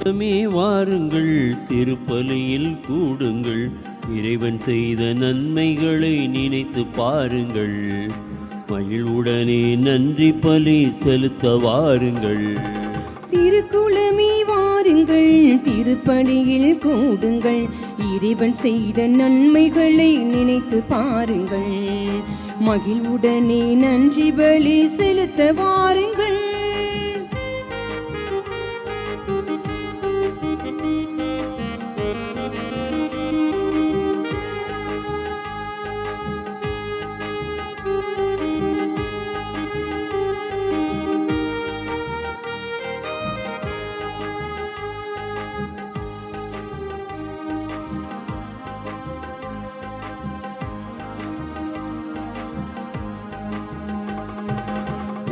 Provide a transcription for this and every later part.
வாருங்கள், திருப்பலியில் கூடுங்கள், இறைவன் செய்த நன்மைகளை நினைத்து பாருங்கள். மகிழ்வுடனே நன்றி பலி செலுத்த வாருங்கள். திருக்குலமே வாருங்கள், திருப்பலியில் கூடுங்கள், இறைவன் செய்த நன்மைகளை நினைத்து பாருங்கள். மகிழ்வுடனே நன்றி பலி செலுத்த வாருங்கள்.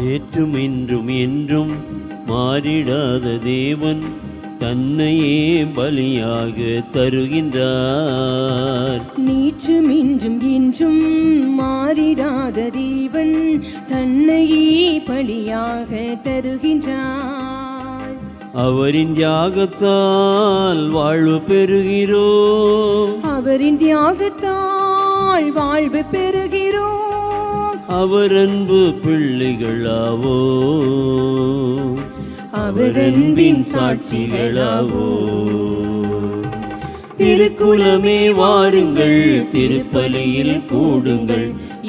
ஏற்றும் இன்றும் என்றும் மாறிடாத தேவன் தன்னையே பலியாக தருகின்றார். நேற்றும் இன்றும் என்றும் மாறிடாத தேவன் தன்னையே பலியாக தருகின்றார். அவரின் தியாகத்தால் வாழ்வு பெறுகிறோம், அவரின் தியாகத்தால் வாழ்வு பெறுகிறோம். அவர் அன்பு பிள்ளைகளாவோ, அவர் அன்பின் சாட்சிகளாவோ. திருக்குலமே வாருங்கள், திருப்பலியில் கூடுங்கள்,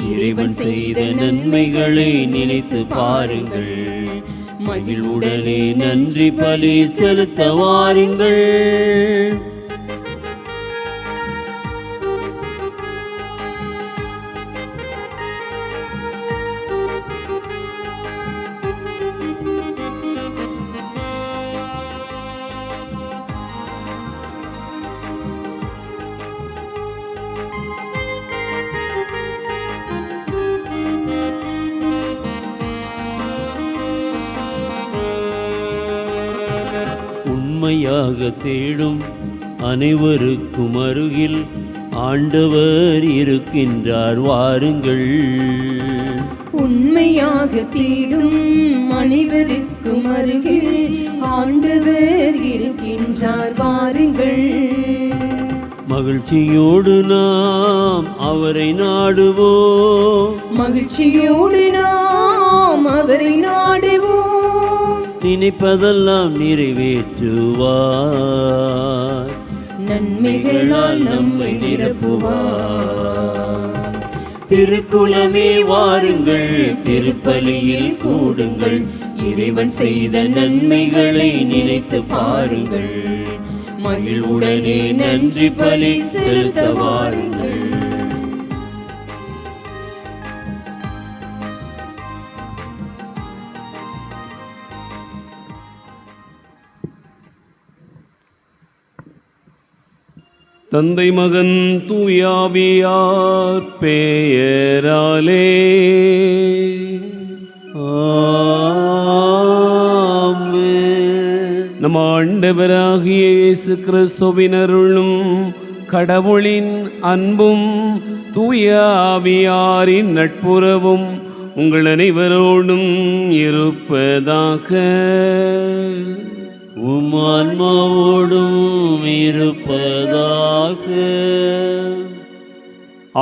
இறைவன் செய்த நன்மைகளை நினைத்து பாருங்கள். மகிழ்வுடனே நன்றி பலி செலுத்த வாருங்கள். உண்மையாக தேடும் அனைவருக்கும் அருகில் ஆண்டவர் இருக்கின்றார், வாருங்கள். உண்மையாக தேடும் அனைவருக்கும் அருகில் ஆண்டவர் இருக்கின்றார், வாருங்கள். மகிழ்ச்சியோடு நாம் அவரை நாடுவோம், மகிழ்ச்சியோடு நாம் அவரை நாடுவோம். நினைப்பதெல்லாம் நிறைவேற்றுவார், நன்மைகளால் நம்மை நிரப்புவார். திருக்குலமே வாருங்கள், திருப்பலியில் கூடுங்கள், இறைவன் செய்த நன்மைகளை நினைத்து பாருங்கள். மகிழ்வுடனே நன்றி பலி செலுத்த வாருங்கள். தந்தை மகன் தூயாவியார் பெயராலே ஆமென். நம் ஆண்டவராகிய இயேசு கிறிஸ்துவின் அருளும் கடவுளின் அன்பும் தூயாவியாரின் நட்புறவும் உங்கள் அனைவரோடும் இருப்பதாக. உம் ஆன்மாவோடும் இருப்பதாக.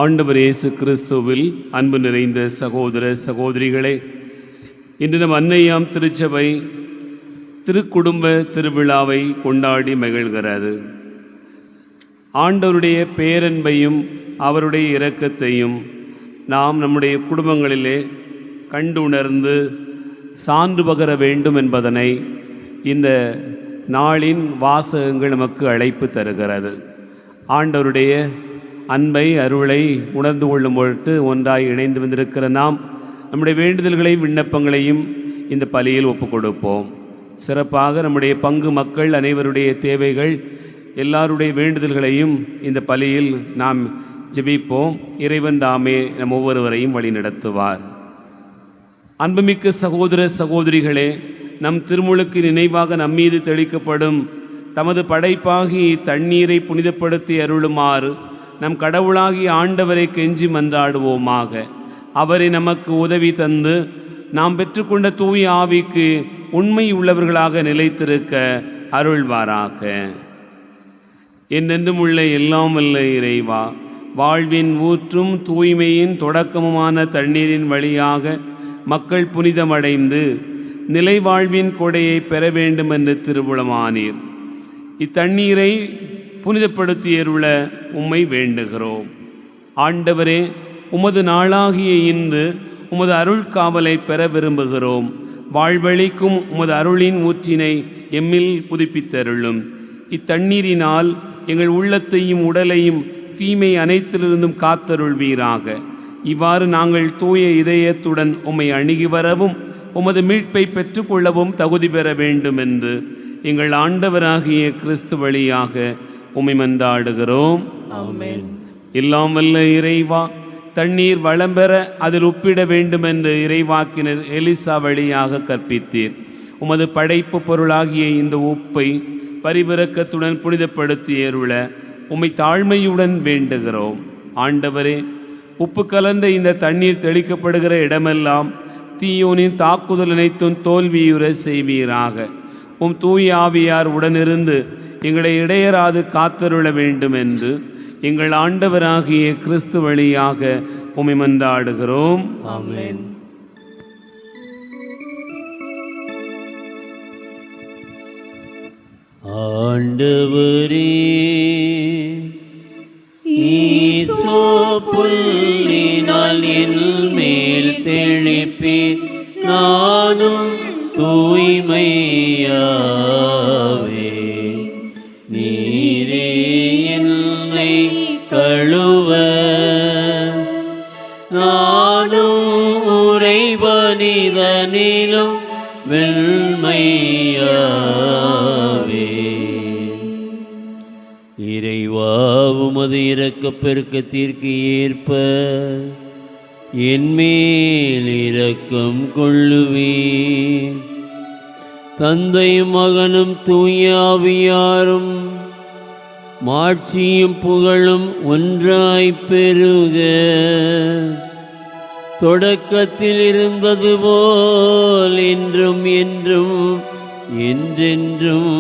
ஆண்டவர் இயேசு கிறிஸ்துவில் அன்பு நிறைந்த சகோதர சகோதரிகளே, இன்று நம் அன்னையாம் திருச்சபை திருக்குடும்ப திருவிழாவை கொண்டாடி மகிழ்கிறது. ஆண்டவருடைய பேரன்பையும் அவருடைய இரக்கத்தையும் நாம் நம்முடைய குடும்பங்களிலே கண்டு உணர்ந்து சான்று பகர வேண்டும் என்பதனை இந்த நாளின் வாசகங்கள் நமக்கு அழைப்பு தருகிறது. ஆண்டவருடைய அன்பை அருளை உணர்ந்து கொள்ளும் பொருட்டு ஒன்றாய் இணைந்து வந்திருக்கிற நாம் நம்முடைய வேண்டுதல்களையும் விண்ணப்பங்களையும் இந்த பலியில் ஒப்புக் கொடுப்போம். சிறப்பாக நம்முடைய பங்கு மக்கள் அனைவருடைய தேவைகள் எல்லாருடைய வேண்டுதல்களையும் இந்த பலியில் நாம் ஜெபிப்போம். இறைவன் தாமே நம் ஒவ்வொருவரையும் வழி நடத்துவார். அன்புமிக்க சகோதர சகோதரிகளே, நம் திருமுழுக்கு நினைவாக நம்மீது தெளிக்கப்படும் தமது படைப்பாகி தண்ணீரை புனிதப்படுத்தி அருளுமாறு நம் கடவுளாகிய ஆண்டவரை கெஞ்சி மன்றாடுவோமாக. அவரை நமக்கு உதவி தந்து நாம் பெற்றுக்கொண்ட தூய ஆவிக்கு உண்மை உள்ளவர்களாக நிலைத்திருக்க அருள்வாராக. என்றென்றும் உள்ள எல்லாம் வல்ல இறைவா, வாழ்வின் ஊற்றும் தூய்மையின் தொடக்கமுமான தண்ணீரின் வழியாக மக்கள் புனிதமடைந்து நிலை வாழ்வின் கொடையை பெற வேண்டும் என்று திருவுளமானீர். இத்தண்ணீரை புனிதப்படுத்தியருள உம்மை வேண்டுகிறோம். ஆண்டவரே, உமது நாளாகிய இன்று உமது அருள் காவலை பெற விரும்புகிறோம். வாழ்வழிக்கும் உமது அருளின் ஊற்றினை எம்மில் புதுப்பித்தருளும். இத்தண்ணீரினால் எங்கள் உள்ளத்தையும் உடலையும் தீமை அனைத்திலிருந்தும் காத்தருள்வீராக. இவ்வாறு நாங்கள் தூய இதயத்துடன் உம்மை அணுகி வரவும் உமது மீட்பை பெற்றுக்கொள்ளவும் தகுதி பெற வேண்டும் என்று எங்கள் ஆண்டவராகிய கிறிஸ்து வழியாக உம்மை மன்றாடுகிறோம். ஆமென். எல்லாம் வல்ல இறைவா, தண்ணீர் வளம் பெற அதில் உப்பிட வேண்டும் என்று இறைவாக்கினர் எலிசா வழியாக கற்பித்தீர். உமது படைப்பு பொருளாகிய இந்த உப்பை பரிவிரக்கத்துடன் புனிதப்படுத்தியருள உம்மை தாழ்மையுடன் வேண்டுகிறோம். ஆண்டவரே, உப்பு கலந்த இந்த தண்ணீர் தெளிக்கப்படுகிற இடமெல்லாம் தீயோனின் தாக்குதல் அனைத்தும் தோல்வியுற செய்வீராக. உம் தூய ஆவியார் உடனிருந்து எங்களை இடையராது காத்தருள வேண்டும் என்று எங்கள் ஆண்டவராகிய கிறிஸ்து வழியாக உம்மை மன்றாடுகிறோம். ஆமென். ஆண்டவரே, ஈசோ புல்லினால் என் மேல் தெளிப்பே, நானும் தூய்மையாவே. நீரே என்னை கழுவ, நானும் உறைவனிதனிலும் வெண்மையாவே. இறைவா, உமது இரக்கப் பெருக்கத்திற்கு ஏற்ப என்மேல் இரக்கம் கொள்ளுவீர். தந்தையும் மகனும் தூய ஆவியாரும் மாட்சியும் புகழும் ஒன்றாய்ப் பெருக. தொடக்கத்தில் இருந்தது போல் இன்றும் என்றும் என்றென்றும்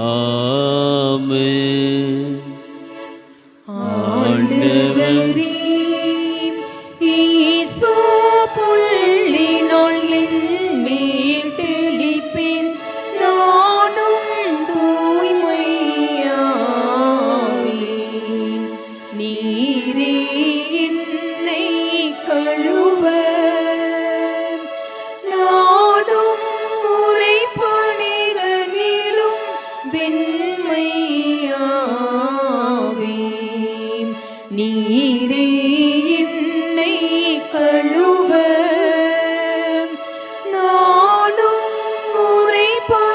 ஆமென். ஆண்டவரே, ஈசோ புல்லினால் என் மேல் தெளிப்பேன், நானும் தூய்மையாவேன். நீரே என்னை கழுவ, நானும் உறைபனிதனிலும் வெண்மையாவேன். நீரே என்னை கழுவ, நானும் உறைபனிதனிலும்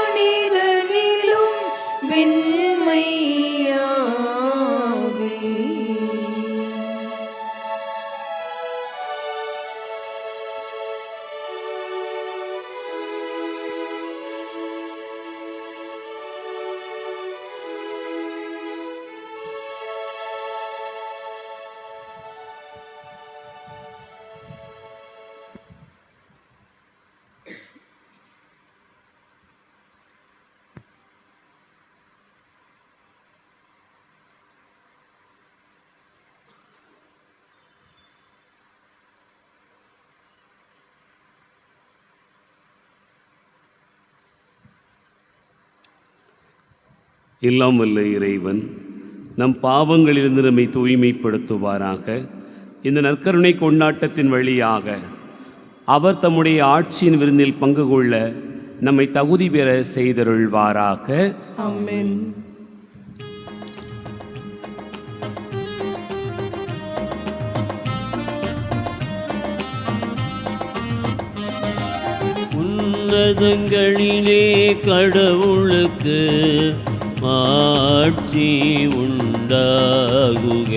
வெண்மையாவேன். எல்லாம் வல்ல இறைவன் நம் பாவங்களிலிருந்து நம்மை தூய்மைப்படுத்துவாராக. இந்த நற்கருணை கொண்டாட்டத்தின் வழியாக அவர் தம்முடைய ஆட்சியின் விருந்தில் பங்கு கொள்ள நம்மை தகுதி பெற செய்தருள்வாராக. ஆமென். உன்னதங்களிலே கடவுளுக்கு ஆட்சி உண்டாகுக.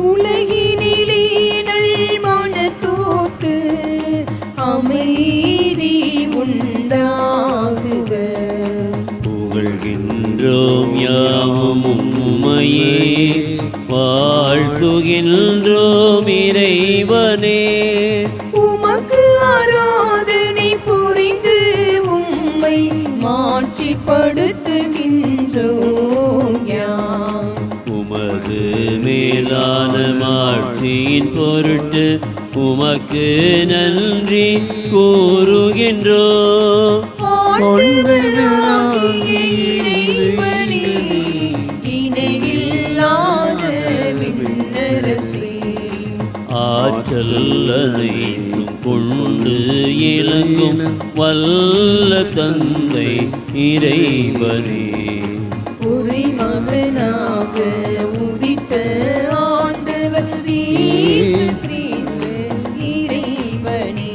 உலகினிலே நல்மனத்தோர்க்கு அமைதி உண்டாகுக. புகழ்கின்றோம் யாவும் உம்மையே, வாழ்த்துகின்றோம் இறைவனே. உமக்கு ஆராதனை புரிந்து உம்மை மாட்சிப்படு மாட்சியின் பொருட்டு உமக்கு நன்றி கூறுகின்றோம். ஆண்டவராகிய இறைவனே, இணையில்லாத விண்ணரசே, ஆற்றல் அனைத்தும் கொண்டு இலங்கும் வல்ல தந்தை இறைவனே, ஒரே மகனாக உதித்த ஆண்டவர் இயேசு இறைவனே,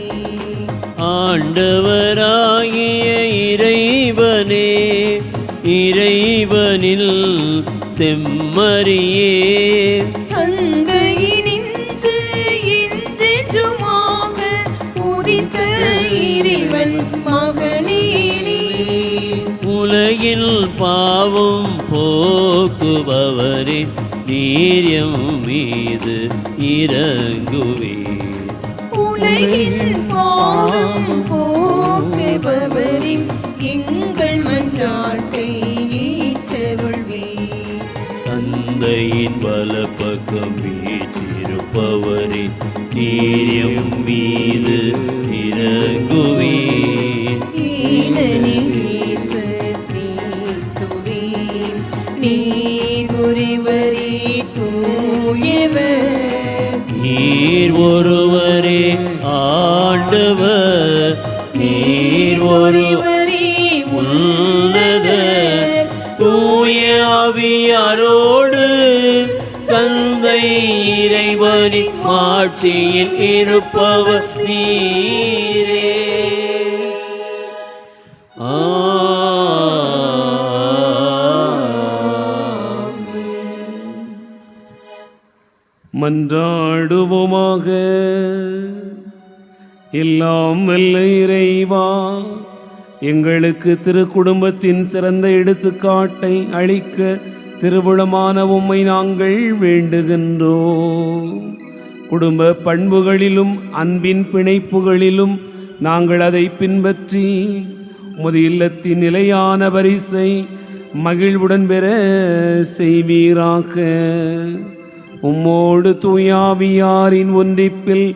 ஆண்டவராகிய இறைவனே, இறைவனில் செம்மறியே, தந்தையினின்று என்றென்றுமாக உதித்த இறைவன் மகனே நீ. உலகில் பாவம் போக்குபவரே, நீரியம் மீது இறங்குவே. உலகின் பாவம் போக்குபவரின் எங்கள் மன்றாட்டை ஏற்றருள்வீர். தந்தையின் வலப்பக்கம் வீற்றிருப்பவரே, நீரியம் மீது இறங்குவே. ஏனெனில் இயேசு கிறிஸ்துவே, நீர் ஒருவரே தூயவர், நீர் ஒருவரே ஆண்டவர், நீர் ஒருவரே உன்னதர், தூய ஆவியாரோடு தந்தை இறைவனின் ஆட்சியில் இருப்பவர் நீரே. மன்றாடுவோமாக. எல்லாம் வல்ல இறைவா, எங்களுக்கு திருக்குடும்பத்தின் சிறந்த எடுத்துக்காட்டை அளிக்க திருவுளமான உம்மை நாங்கள் வேண்டுகின்றோம். குடும்ப பண்புகளிலும் அன்பின் பிணைப்புகளிலும் நாங்கள் அதை பின்பற்றி உமது இல்லத்தின் நிலையான பரிசை மகிழ்வுடன் பெற செய்வீராக. உம்மோடு தூயாவியாரின் ஒன்றிப்பில்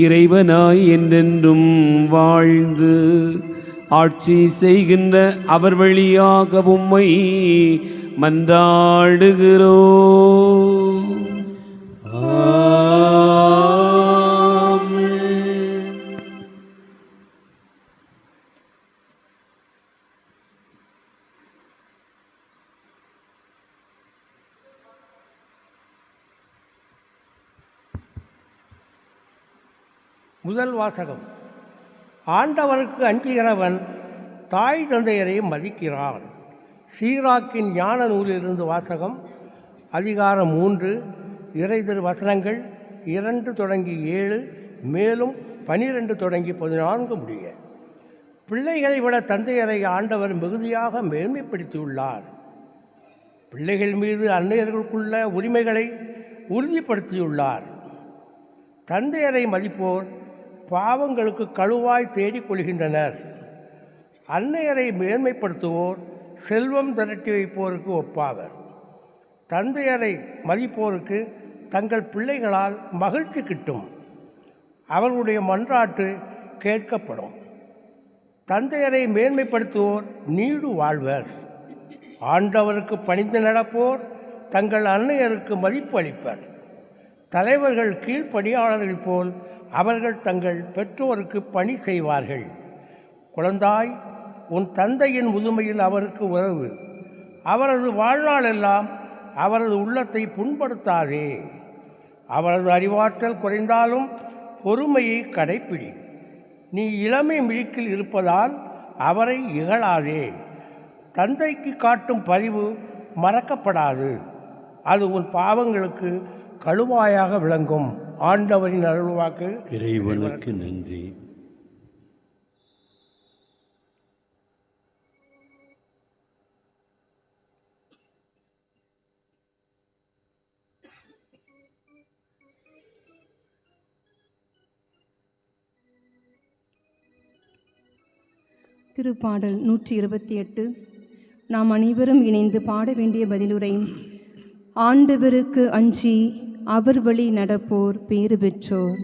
இறைவனாய் என்றென்றும் வாழ்ந்து ஆட்சி செய்கின்ற அவர் வழியாக உம்மை மன்றாடுகிறோம். முதல் வாசகம். ஆண்டவருக்கு அஞ்சுகிறவன் தாய் தந்தையரை மதிக்கிறான். சீராக்கின் ஞான நூலிலிருந்து வாசகம். அதிகாரம் 3, இறைதிரு வசனங்கள் 2 தொடங்கி 7, மேலும் 12 தொடங்கி 14 முடிய. பிள்ளைகளை விட தந்தையரை ஆண்டவர் மிகுதியாக மேன்மைப்படுத்தியுள்ளார். பிள்ளைகள் மீது அன்னையர்களுக்குள்ள உரிமைகளை உறுதிப்படுத்தியுள்ளார். தந்தையரை மதிப்போர் பாவங்களுக்கு கழுவாய் தேடிக்கொள்கின்றனர். அன்னையரை மேன்மைப்படுத்துவோர் செல்வம் திரட்டி வைப்போருக்கு ஒப்பாவர். தந்தையரை மதிப்போருக்கு தங்கள் பிள்ளைகளால் மகிழ்ச்சி கிட்டும். அவர்களுடைய மன்றாட்டு கேட்கப்படும். தந்தையரை மேன்மைப்படுத்துவோர் நீடு வாழ்வர். ஆண்டவருக்கு பணிந்து நடப்போர் தங்கள் அன்னையருக்கு மதிப்பு அளிப்பர். தலைவர்கள் கீழ்ப்பணியாளர்கள் போல் அவர்கள் தங்கள் பெற்றோருக்கு பணி செய்வார்கள். குழந்தாய், உன் தந்தையின் முதுமையில் அவருக்கு உறவு. அவரது வாழ்நாளெல்லாம் அவரது உள்ளத்தை புண்படுத்தாதே. அவரது அறிவாற்றல் குறைந்தாலும் பொறுமையை கடைப்பிடி. நீ இளமை மிழுக்கில் இருப்பதால் அவரை இகழாதே. தந்தைக்கு காட்டும் பரிவு மறக்கப்படாது. அது உன் பாவங்களுக்கு கழுவாயாக விளங்கும். ஆண்டவரின் அருள்வாக்கு. இறைவனுக்கு நன்றி. திருப்பாடல் 128. நாம் அனைவரும் இணைந்து பாட வேண்டிய பதிலுரை. ஆண்டவருக்கு அஞ்சி அவர் வழி நடப்போர் பேறு பெற்றோர்.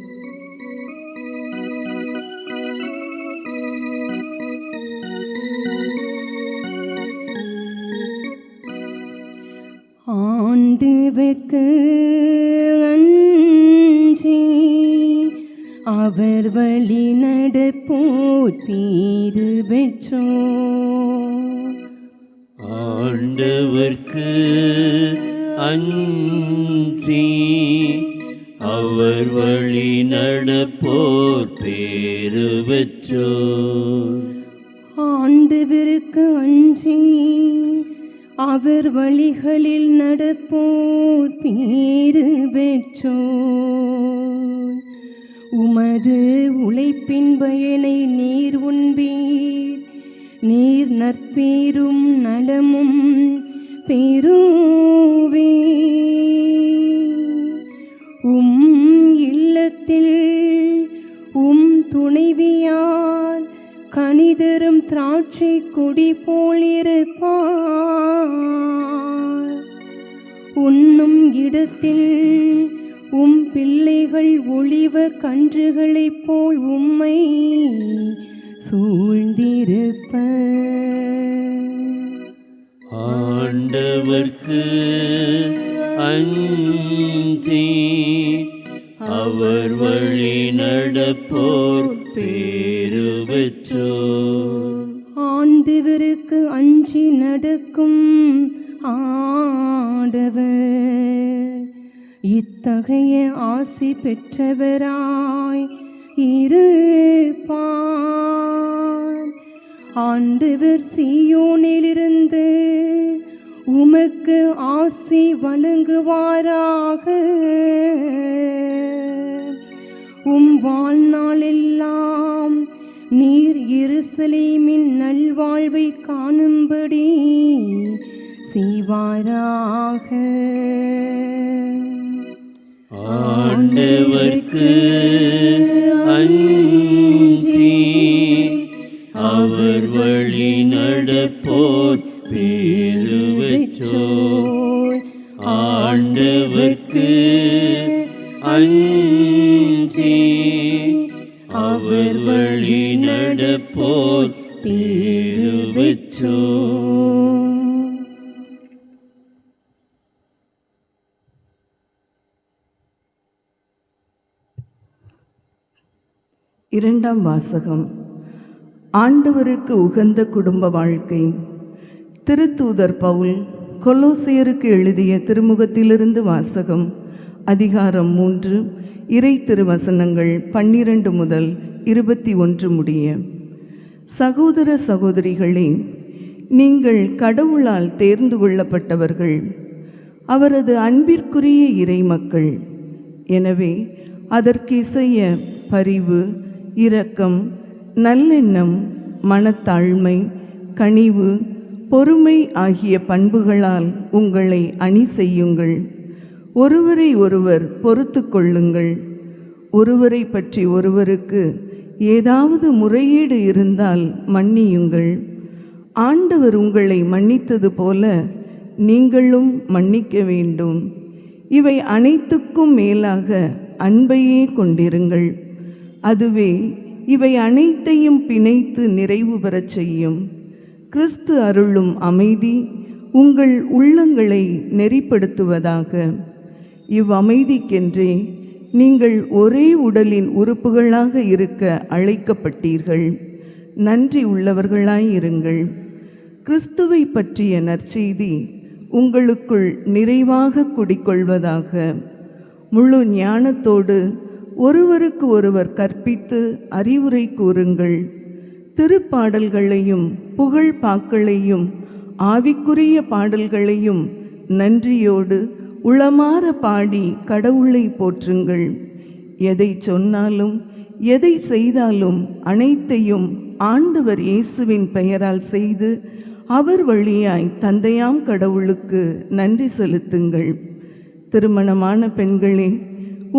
ஆண்டவர்க்கு அஞ்சி அவர் வழி நடப்போர் பேறு பெற்றோர். ஆண்டவர்க்கு அஞ்சி அவர் வழி நடப்போர் பேறு பெற்றோர். ஆண்டவருக்கு அஞ்சி அவர் வழிகளில் நடப்போர் பேறு பெற்றோர். உமது உழைப்பின் பயனை நீர் உண்பீர், நீர் நற்பேரும் நலமும் பெறுவே. இல்லத்தில் துணைவியார் கனிதரும் திராட்சை கொடி போலிருப்பார். உண்ணும் இடத்தில் பிள்ளைகள் ஒளிவ கன்றுகளைப் போல் உம்மை சூழ்ந்திருப்ப. ஆண்டவர்க்கு அஞ்சி அவர் வழி நடப்போர் பேறு பெற்றோர். ஆண்டவருக்கு அஞ்சி நடக்கும் ஆடவர் இத்தகைய ஆசி பெற்றவராய் இருப்பார். ஆண்டவர் சீயோனிலிருந்து உமக்கு ஆசி வழங்குவாராக. வாழ்நாளெல்லாம் நீர் எருசலேமின் நல்வாழ்வை காணும்படி செய்வாராக. ஆண்டவர்க்கு அஞ்சி அவர் வழி நடப்போர் பேறு பெற்றோர். ஆண்டவர்க்கு அஞ்சி அவர் வழி நடப்போர் பேறு பெற்றோர். இரண்டாம் வாசகம். ஆண்டவருக்கு உகந்த குடும்ப வாழ்க்கை. திருத்தூதர் பவுல் கொலோசியருக்கு எழுதிய திருமுகத்திலிருந்து வாசகம். அதிகாரம் 3, இறை திருவசனங்கள் 12 முதல் 21 முடிய. சகோதர சகோதரிகளே, நீங்கள் கடவுளால் தேர்ந்து கொள்ளப்பட்டவர்கள், அவரது அன்பிற்குரிய இறை மக்கள். எனவே அதற்கிசைய பரிவு, இரக்கம், நல்லெண்ணம், மனத்தாழ்மை, கனிவு, பொறுமை ஆகிய பண்புகளால் உங்களை அணி செய்யுங்கள். ஒருவரை ஒருவர் பொறுத்து கொள்ளுங்கள். ஒருவரை பற்றி ஒருவருக்கு ஏதாவது முறையீடு இருந்தால் மன்னியுங்கள். ஆண்டவர் உங்களை மன்னித்தது போல நீங்களும் மன்னிக்க வேண்டும். இவை அனைத்துக்கும் மேலாக அன்பையே கொண்டிருங்கள். அதுவே இவை அனைத்தையும் பிணைத்து நிறைவு பெறச் செய்யும். கிறிஸ்து அருளும் அமைதி உங்கள் உள்ளங்களை நெறிப்படுத்துவதாக. இவ்வமைதிக்கென்றே நீங்கள் ஒரே உடலின் உறுப்புகளாக இருக்க அழைக்கப்பட்டீர்கள். நன்றி உள்ளவர்களாயிருங்கள். கிறிஸ்துவை பற்றிய நற்செய்தி உங்களுக்குள் நிறைவாக குடிக்கொள்வதாக. முழு ஞானத்தோடு ஒருவருக்கு ஒருவர் கற்பித்து அறிவுரை கூறுங்கள். திருப்பாடல்களையும் புகழ் பாக்களையும் ஆவிக்குரிய பாடல்களையும் நன்றியோடு உளமாற பாடி கடவுளை போற்றுங்கள். எதை சொன்னாலும் எதை செய்தாலும் அனைத்தையும் ஆண்டவர் இயேசுவின் பெயரால் செய்து அவர் வழியாய் தந்தையாம் கடவுளுக்கு நன்றி செலுத்துங்கள். திருமணமான பெண்களே,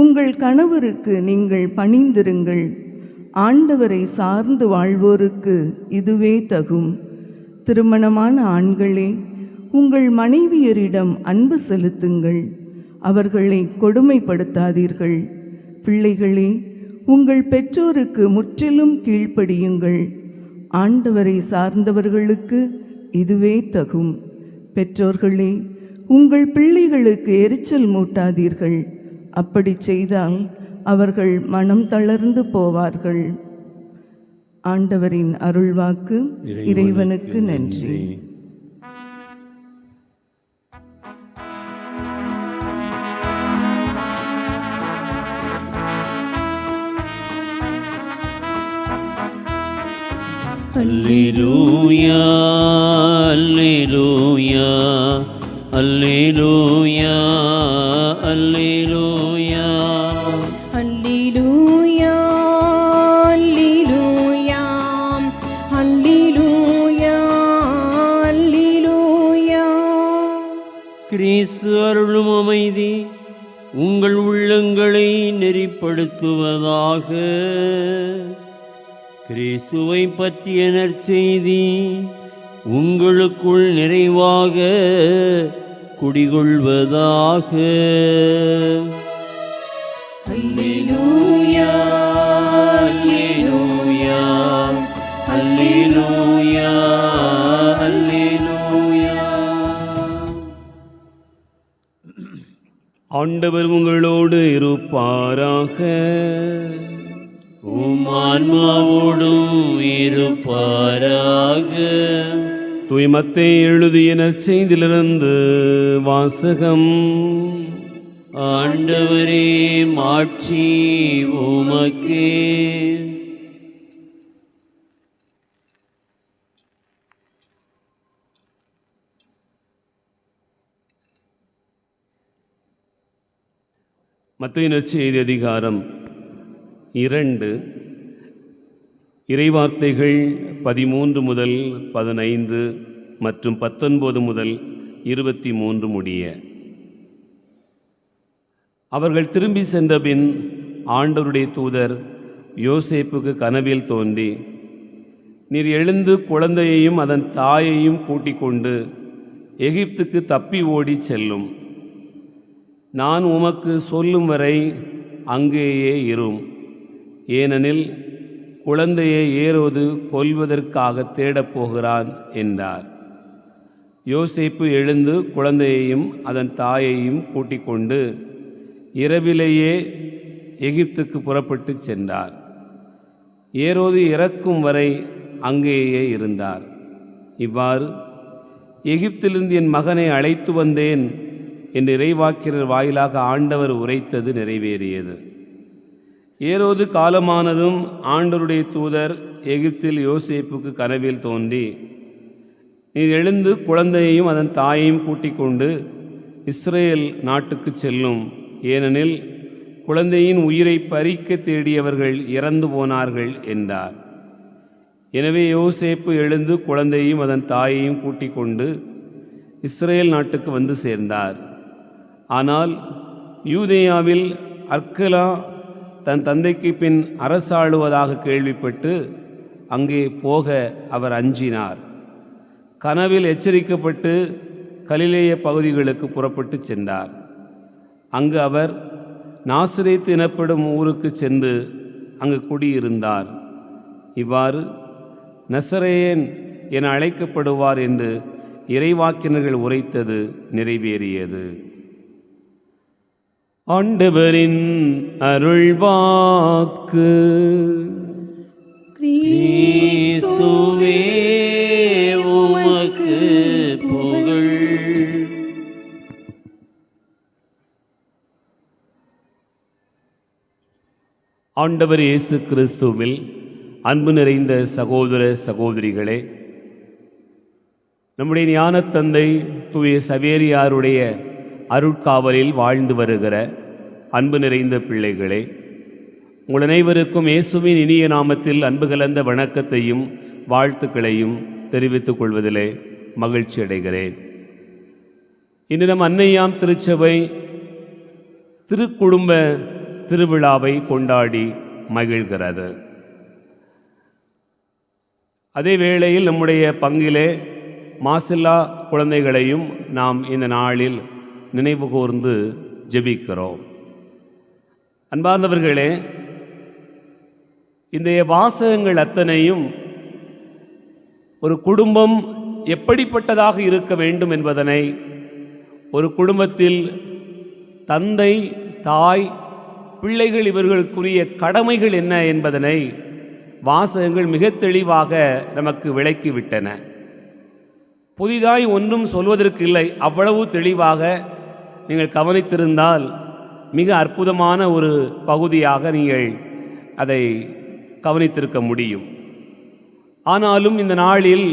உங்கள் கணவருக்கு நீங்கள் பணிந்திருங்கள். ஆண்டவரை சார்ந்து வாழ்வோருக்கு இதுவே தகும். திருமணமான ஆண்களே, உங்கள் மனைவியரிடம் அன்பு செலுத்துங்கள். அவர்களை கொடுமைப்படுத்தாதீர்கள். பிள்ளைகளே, உங்கள் பெற்றோருக்கு முற்றிலும் கீழ்ப்படியுங்கள். ஆண்டவரை சார்ந்தவர்களுக்கு இதுவே தகும். பெற்றோர்களே, உங்கள் பிள்ளைகளுக்கு எரிச்சல் மூட்டாதீர்கள். அப்படி செய்தால் அவர்கள் மனம் தளர்ந்து போவார்கள். ஆண்டவரின் அருள்வாக்கு. இறைவனுக்கு நன்றி. அல்லேலூயா, அல்லேலூயா, அல்லேலூயா, அல்லேலூயா. அல்லேலூயா, அல்லேலூயா, அல்லேலூயா, அல்லேலூயா. கிறிஸ்து அருளும் அமைதி உங்கள் உள்ளங்களை நெறிப்படுத்துவதாக. கிறிஸ்துவை பற்றிய நற்செய்தி உங்களுக்குள் நிறைவாக குடிகொள்வதாக. அல்லேலூயா, அல்லேலூயா, அல்லேலூயா, அல்லேலூயா. ஆண்டவர் உங்களோடு இருப்பாராக. உம் ஆன்மாவோடும் இருப்பாராக. தூய் மத்தேயு எழுதிய நற்செய்தியிலிருந்து வாசகம். ஆண்டவரே, மாட்சி உமக்கே. மத்தேயு நற்செய்தி அதிகாரம் 2 இறைவார்த்தைகள் 13 முதல் 15 மற்றும் 19 முதல் 23 முடிய. அவர்கள் திரும்பி சென்றபின் ஆண்டவருடைய தூதர் யோசேப்புக்கு கனவில் தோன்றி, நீர் எழுந்து குழந்தையையும் அதன் தாயையும் கூட்டிக் கொண்டு எகிப்துக்கு தப்பி ஓடி செல்லும். நான் உமக்கு சொல்லும் வரை அங்கேயே இரும். ஏனெனில் குழந்தையை ஏரோது கொல்வதற்காக தேடப் போகிறான் என்றார். யோசேப்பு எழுந்து குழந்தையையும் அதன் தாயையும் கூட்டிக் கொண்டு இரவிலேயே எகிப்துக்கு புறப்பட்டு சென்றார். ஏரோது இறக்கும் வரை அங்கேயே இருந்தார். இவ்வாறு எகிப்திலிருந்து என் மகனை அழைத்து வந்தேன் என்று இறைவாக்கினர் வாயிலாக ஆண்டவர் உரைத்தது நிறைவேறியது. ஏரோது காலமானதும் ஆண்டவருடைய தூதர் எகிப்தில் யோசேப்புக்கு கனவில் தோன்றி, நீர் எழுந்து குழந்தையையும் அதன் தாயையும் கூட்டிக் கொண்டு இஸ்ரேல் நாட்டுக்கு செல்லும். ஏனெனில் குழந்தையின் உயிரை பறிக்க தேடியவர்கள் இறந்து போனார்கள் என்றார். எனவே யோசேப்பு எழுந்து குழந்தையையும் அதன் தாயையும் கூட்டிக் கொண்டு இஸ்ரேல் நாட்டுக்கு வந்து சேர்ந்தார். ஆனால் யூதேயாவில் அர்க்கலா தன் தந்தைக்கு பின் அரசாளுவதாக கேள்விப்பட்டு அங்கே போக அவர் அஞ்சினார். கனவில் எச்சரிக்கப்பட்டு கலிலேய பகுதிகளுக்கு புறப்பட்டு சென்றார். அங்கு அவர் நாசரேத் எனப்படும் ஊருக்கு சென்று அங்கு குடியிருந்தார். இவ்வாறு நசரேயன் என அழைக்கப்படுவார் என்று இறைவாக்கினர்கள் உரைத்தது நிறைவேறியது. ஆண்டவரின் அருள்வாக்கு. கிறிஸ்துவே, உமக்கு புகழ். ஆண்டவர் இயேசு கிறிஸ்துவில் அன்பு நிறைந்த சகோதர சகோதரிகளே, நம்முடைய ஞானத்தந்தை தூய சவேரியாருடைய அருட்காவலில் வாழ்ந்து வருகிற அன்பு நிறைந்த பிள்ளைகளே, உங்கள் அனைவருக்கும் இயேசுவின் இனிய நாமத்தில் அன்பு கலந்த வணக்கத்தையும் வாழ்த்துக்களையும் தெரிவித்துக் கொள்வதிலே மகிழ்ச்சி அடைகிறேன். இன்று நம் அன்னையாம் திருச்சபை திருக்குடும்ப திருவிழாவை கொண்டாடி மகிழ்கிறது. அதே வேளையில் நம்முடைய பங்கிலே மாசில்லா குழந்தைகளையும் நாம் இந்த நாளில் நினைவு கூர்ந்து ஜெபிக்கிறோம். அன்பார்ந்தவர்களே, இந்த வாசகங்கள் அத்தனையும் ஒரு குடும்பம் எப்படிப்பட்டதாக இருக்க வேண்டும் என்பதனை, ஒரு குடும்பத்தில் தந்தை, தாய், பிள்ளைகள் இவர்களுக்குரிய கடமைகள் என்ன என்பதனை வாசகங்கள் மிக தெளிவாக நமக்கு விளக்கிவிட்டன. புதிதாய் ஒன்றும் சொல்வதற்கு இல்லை. அவ்வளவு தெளிவாக நீங்கள் கவனித்திருந்தால் மிக அற்புதமான ஒரு பகுதியாக நீங்கள் அதை கவனித்திருக்க முடியும். ஆனாலும் இந்த நாளில்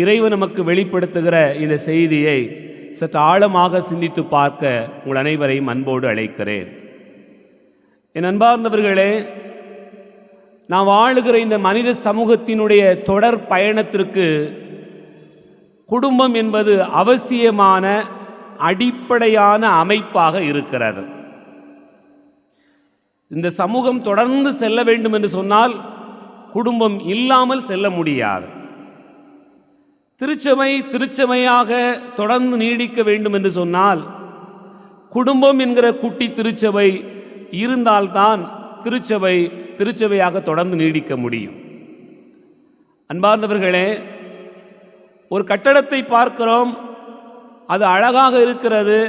இறைவன் நமக்கு வெளிப்படுத்துகிற இந்த செய்தியை சற்று ஆழமாக சிந்தித்து பார்க்க உங்கள் அனைவரையும் அன்போடு அழைக்கிறேன். என் அன்பார்ந்தவர்களே, நாம் வாழுகிற இந்த மனித சமூகத்தினுடைய தொடர் பயணத்திற்கு குடும்பம் என்பது அவசியமான அடிப்படையான அமைப்பாக இருக்கிறது. இந்த சமூகம் தொடர்ந்து செல்ல வேண்டும் என்று சொன்னால் குடும்பம் இல்லாமல் செல்ல முடியாது. திருச்சபையாக தொடர்ந்து நீடிக்க வேண்டும் என்று சொன்னால் குடும்பம் என்கிற குட்டி திருச்சபை இருந்தால்தான் திருச்சபையாக தொடர்ந்து நீடிக்க முடியும். அன்பார்ந்தவர்களே, ஒரு கட்டடத்தை பார்க்கிறோம், அது அழகாக இருக்கிறது.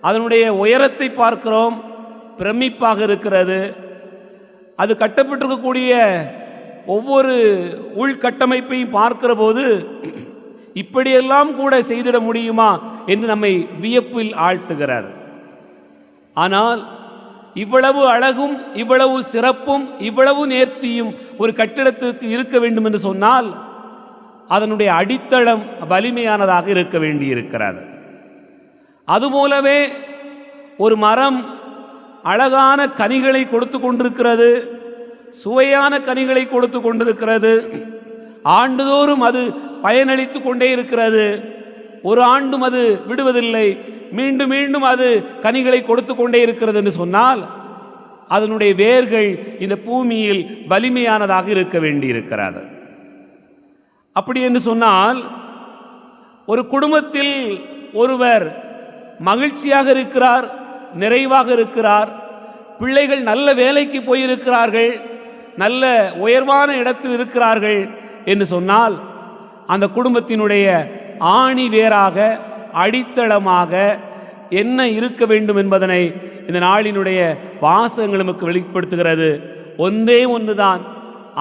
அதனுடைய உயரத்தை பார்க்கிறோம், பிரமிப்பாக இருக்கிறது. அது கட்டப்பட்டிருக்கக்கூடிய ஒவ்வொரு உள்கட்டமைப்பையும் பார்க்கிற போது இப்படியெல்லாம் கூட செய்திட முடியுமா என்று நம்மை வியப்பில் ஆழ்த்துகிறார். ஆனால் இவ்வளவு அழகும், இவ்வளவு சிறப்பும், இவ்வளவு நேர்த்தியும் ஒரு கட்டிடத்திற்கு இருக்க வேண்டும் என்று சொன்னால் அதனுடைய அடித்தளம் வலிமையானதாக இருக்க வேண்டியிருக்கிறது. அதுபோலவே ஒரு மரம் அழகான கனிகளை கொடுத்து கொண்டிருக்கிறது, சுவையான கனிகளை கொடுத்து கொண்டிருக்கிறது. ஆண்டுதோறும் அது பயனளித்து கொண்டே இருக்கிறது. ஒரு ஆண்டும் அது விடுவதில்லை, மீண்டும் மீண்டும் அது கனிகளை கொடுத்து கொண்டே இருக்கிறது என்று சொன்னால் அதனுடைய வேர்கள் இந்த பூமியில் வலிமையானதாக இருக்க வேண்டியிருக்கிறது. அப்படி என்று சொன்னால் ஒரு குடும்பத்தில் ஒருவர் மகிழ்ச்சியாக இருக்கிறார், நிறைவாக இருக்கிறார், பிள்ளைகள் நல்ல வேலைக்கு போயிருக்கிறார்கள், நல்ல உயர்வான இடத்தில் இருக்கிறார்கள் என்று சொன்னால் அந்த குடும்பத்தினுடைய ஆணி வேராக, அடித்தளமாக என்ன இருக்க வேண்டும் என்பதனை இந்த நாளினுடைய வாசகங்கள் நமக்கு வெளிப்படுத்துகிறது. ஒன்றே ஒன்றுதான்,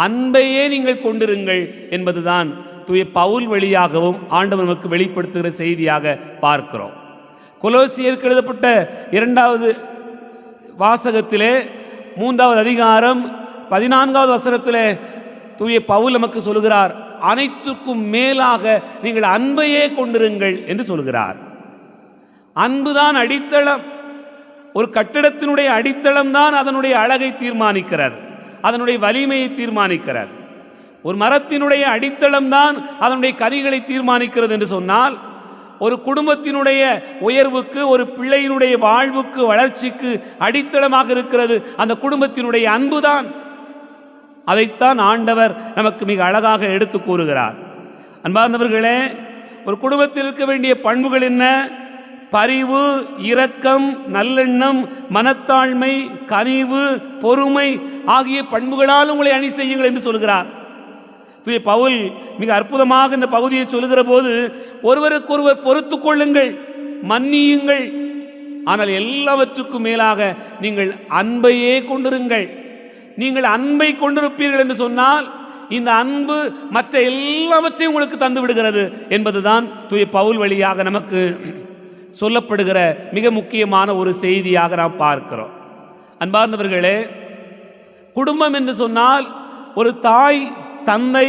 அன்பையே நீங்கள் கொண்டிருங்கள் என்பதுதான் தூய பவுல் வழியாகவும் ஆண்டவர் நமக்கு வெளிப்படுத்துகிற செய்தியாக பார்க்கிறோம். கொலோசியருக்கு எழுதப்பட்ட 2வது வாசகத்திலே 3வது அதிகாரம் 14வது வசனத்திலே தூய பவுல் நமக்கு சொல்கிறார், அனைத்துக்கும் மேலாக நீங்கள் அன்பையே கொண்டிருங்கள் என்று சொல்கிறார். அன்புதான் அடித்தளம். ஒரு கட்டிடத்தினுடைய அடித்தளம் தான் அதனுடைய அழகை தீர்மானிக்கிறது, அதனுடைய வலிமையை தீர்மானிக்கிறது. ஒரு மரத்தினுடைய அடித்தளம் தான் அதனுடைய கனிகளை தீர்மானிக்கிறது என்று சொன்னால் ஒரு குடும்பத்தினுடைய உயர்வுக்கு, ஒரு பிள்ளையினுடைய வாழ்வுக்கு, வளர்ச்சிக்கு அடித்தளமாக இருக்கிறது அந்த குடும்பத்தினுடைய அன்புதான். அதைத்தான் ஆண்டவர் நமக்கு மிக அழகாக எடுத்து கூறுகிறார். அன்பார்ந்தவர்களே, ஒரு குடும்பத்தில் இருக்க வேண்டிய பண்புகள் என்ன? பரிவு, இரக்கம், நல்லெண்ணம், மனத்தாழ்மை, கனிவு, பொறுமை ஆகிய பண்புகளால் உங்களை அணி செய்யுங்கள் என்று சொல்கிறார். தூய பவுல் மிக அற்புதமாக இந்த பகுதியை சொல்லுகிற போது ஒருவருக்கொருவர் பொறுத்து கொள்ளுங்கள், மன்னியுங்கள், ஆனால் எல்லாவற்றுக்கும் மேலாக நீங்கள் அன்பையே கொண்டிருங்கள். நீங்கள் அன்பை கொண்டிருப்பீர்கள் என்று சொன்னால் இந்த அன்பு மற்ற எல்லாவற்றையும் உங்களுக்கு தந்து விடுகிறது என்பதுதான் தூய பவுல் வழியாக நமக்கு சொல்லப்படுகிற மிக முக்கியமான ஒரு செய்தியாக நாம் பார்க்கிறோம். அன்பார்ந்தவர்களே, குடும்பம் என்று சொன்னால் ஒரு தாய், தந்தை,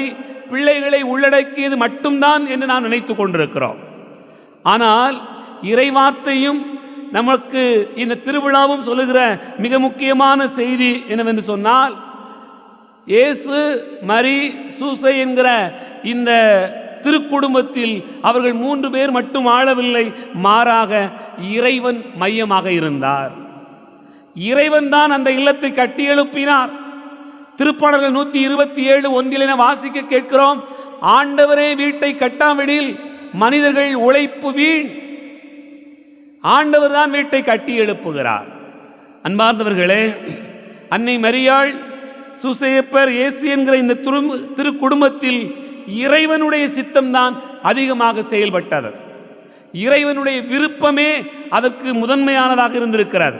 பிள்ளைகளை உள்ளடக்கியது மட்டும்தான் என்று நாம் நினைத்து கொண்டிருக்கிறோம். ஆனால் இறைவார்த்தையும் நமக்கு இந்த திருவிழாவும் சொல்லுகிற மிக முக்கியமான செய்தி என்னவென்று சொன்னால், இயேசு, மரி, சூசை என்கிற இந்த திருக்குடும்பத்தில் அவர்கள் 3 பேர் மட்டும் ஆளவில்லை, மாறாக இறைவன் மையமாக இருந்தார். இறைவன் தான் அந்த இல்லத்தை கட்டி எழுப்பினார். திருப்பாடல்கள் 127:1 என வாசிக்க கேட்கிறோம், ஆண்டவரே வீட்டை கட்டாவிடில் மனிதர்கள் உழைப்பு வீண். ஆண்டவர் தான் வீட்டை கட்டி எழுப்புகிறார். அன்பார்ந்தவர்களே, அன்னை மரியாள், சூசையப்பர், இயேசு என்கிற இந்த திரு குடும்பத்தில் இறைவனுடைய சித்தம்தான் அதிகமாக செயல்பட்டது. இறைவனுடைய விருப்பமே அதற்கு முதன்மையானதாக இருந்திருக்கிறது.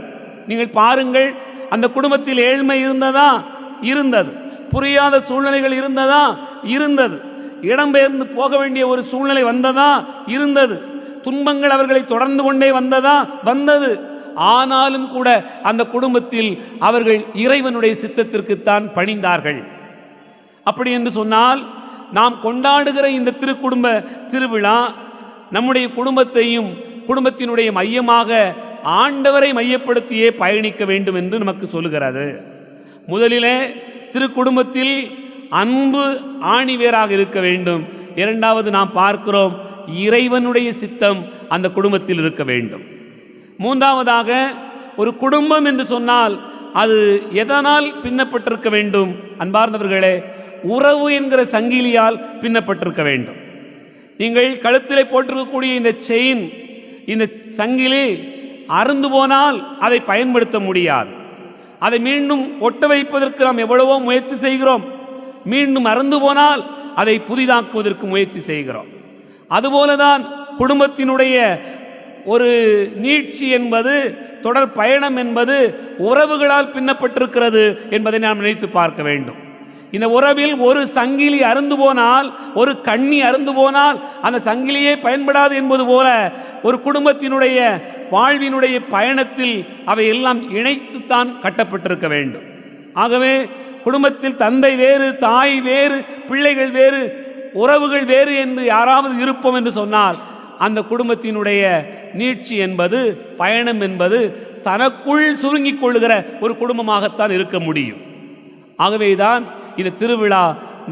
நீங்கள் பாருங்கள், அந்த குடும்பத்தில் ஏழ்மை இருந்ததா? இருந்தது. புரியாத சூழ்நிலைகள் இருந்ததா? இருந்தது. இடம்பெயர்ந்து போக வேண்டிய ஒரு சூழ்நிலை வந்ததா? இருந்தது. துன்பங்கள் அவர்களை தொடர்ந்து கொண்டே வந்ததா? வந்தது. ஆனாலும் கூட அந்த குடும்பத்தில் அவர்கள் இறைவனுடைய சித்தத்திற்குத்தான் பணிந்தார்கள். அப்படி என்று சொன்னால், நாம் கொண்டாடுகிற இந்த திருக்குடும்ப திருவிழா நம்முடைய குடும்பத்தையும் குடும்பத்தினுடைய மையமாக ஆண்டவரை மையப்படுத்தியே பயணிக்க வேண்டும் என்று நமக்கு சொல்லுகிறது. முதலிலே திருக்குடும்பத்தில் அன்பு ஆணிவேராக இருக்க வேண்டும். இரண்டாவது நாம் பார்க்கிறோம், இறைவனுடைய சித்தம் அந்த குடும்பத்தில் இருக்க வேண்டும். மூன்றாவதாக, ஒரு குடும்பம் என்று சொன்னால் அது எதனால் பின்னப்பட்டிருக்க வேண்டும்? அன்பார்ந்தவர்களே, உறவு என்கிற சங்கிலியால் பின்னப்பட்டிருக்க வேண்டும். நீங்கள் கழுத்திலே போட்டிருக்கக்கூடிய இந்த செயின், இந்த சங்கிலி அறுந்து போனால் அதை பயன்படுத்த முடியாது. அதை மீண்டும் ஒட்ட வைப்பதற்கு நாம் எவ்வளவோ முயற்சி செய்கிறோம். மீண்டும் அறுந்து போனால் அதை புதிதாக்குவதற்கு முயற்சி செய்கிறோம். அதுபோலதான் குடும்பத்தினுடைய ஒரு நீட்சி என்பது, தொடர் பயணம் என்பது உறவுகளால் பின்னப்பட்டிருக்கிறது என்பதை நாம் நினைத்து பார்க்க வேண்டும். இந்த உறவில் ஒரு சங்கிலி அறுந்து போனால், ஒரு கண்ணி அறுந்து போனால் அந்த சங்கிலியே பயன்படாது என்பது போல ஒரு குடும்பத்தினுடைய வாழ்வினுடைய பயணத்தில் அவை எல்லாம் இணைத்துத்தான் கட்டப்பட்டிருக்க வேண்டும். ஆகவே குடும்பத்தில் தந்தை வேறு, தாய் வேறு, பிள்ளைகள் வேறு, உறவுகள் வேறு என்று யாராவது இருப்போம் என்று சொன்னால் அந்த குடும்பத்தினுடைய நீட்சி என்பது, பயணம் என்பது தனக்குள் சுருங்கிக் கொள்ளுகிற ஒரு குடும்பமாகத்தான் இருக்க முடியும். ஆகவேதான் இந்த திருவிழா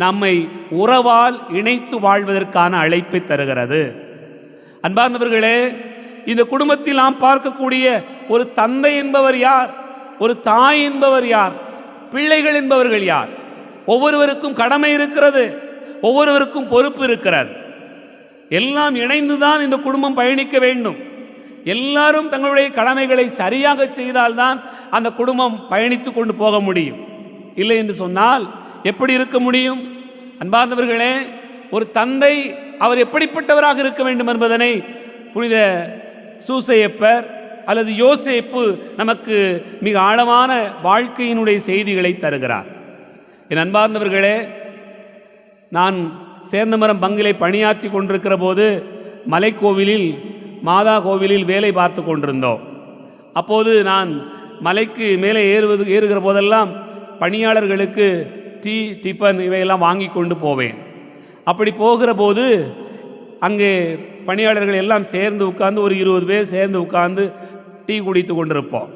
நம்மை உறவால் இணைத்து வாழ்வதற்கான அழைப்பை தருகிறது. அன்பார்ந்தவர்களே, இந்த குடும்பத்தில் நாம் பார்க்கக்கூடிய ஒரு தந்தை என்பவர் யார்? ஒரு தாய் என்பவர் யார்? பிள்ளைகள் என்பவர்கள் யார்? ஒவ்வொருவருக்கும் கடமை இருக்கிறது, ஒவ்வொருவருக்கும் பொறுப்பு இருக்கிறது. எல்லாம் இணைந்துதான் இந்த குடும்பம் பயணிக்க வேண்டும். எல்லாரும் தங்களுடைய கடமைகளை சரியாக செய்தால்தான் அந்த குடும்பம் பயணித்து கொண்டு போக முடியும். இல்லை என்று சொன்னால் எப்படி இருக்க முடியும்? அன்பார்ந்தவர்களே, ஒரு தந்தை அவர் எப்படிப்பட்டவராக இருக்க வேண்டும் என்பதனை புனித சூசையப்பர் அல்லது யோசேப்பு நமக்கு மிக ஆழமான வாழ்க்கையினுடைய செய்திகளை தருகிறார். என் அன்பார்ந்தவர்களே, நான் சேர்ந்தமரம் பங்கிலே பணியாற்றி கொண்டிருக்கிற போது மலைக்கோவிலில், மாதா கோவிலில் வேலை பார்த்து கொண்டிருந்தோம். அப்போது நான் மலைக்கு மேலே ஏறுகிற போதெல்லாம் பணியாளர்களுக்கு டீ, டிஃபன் இவையெல்லாம் வாங்கி கொண்டு போவேன். அப்படி போகிற போது அங்கே பணியாளர்கள் எல்லாம் சேர்ந்து உட்கார்ந்து, ஒரு 20 பேர் சேர்ந்து உட்கார்ந்து டீ குடித்து கொண்டிருப்போம்.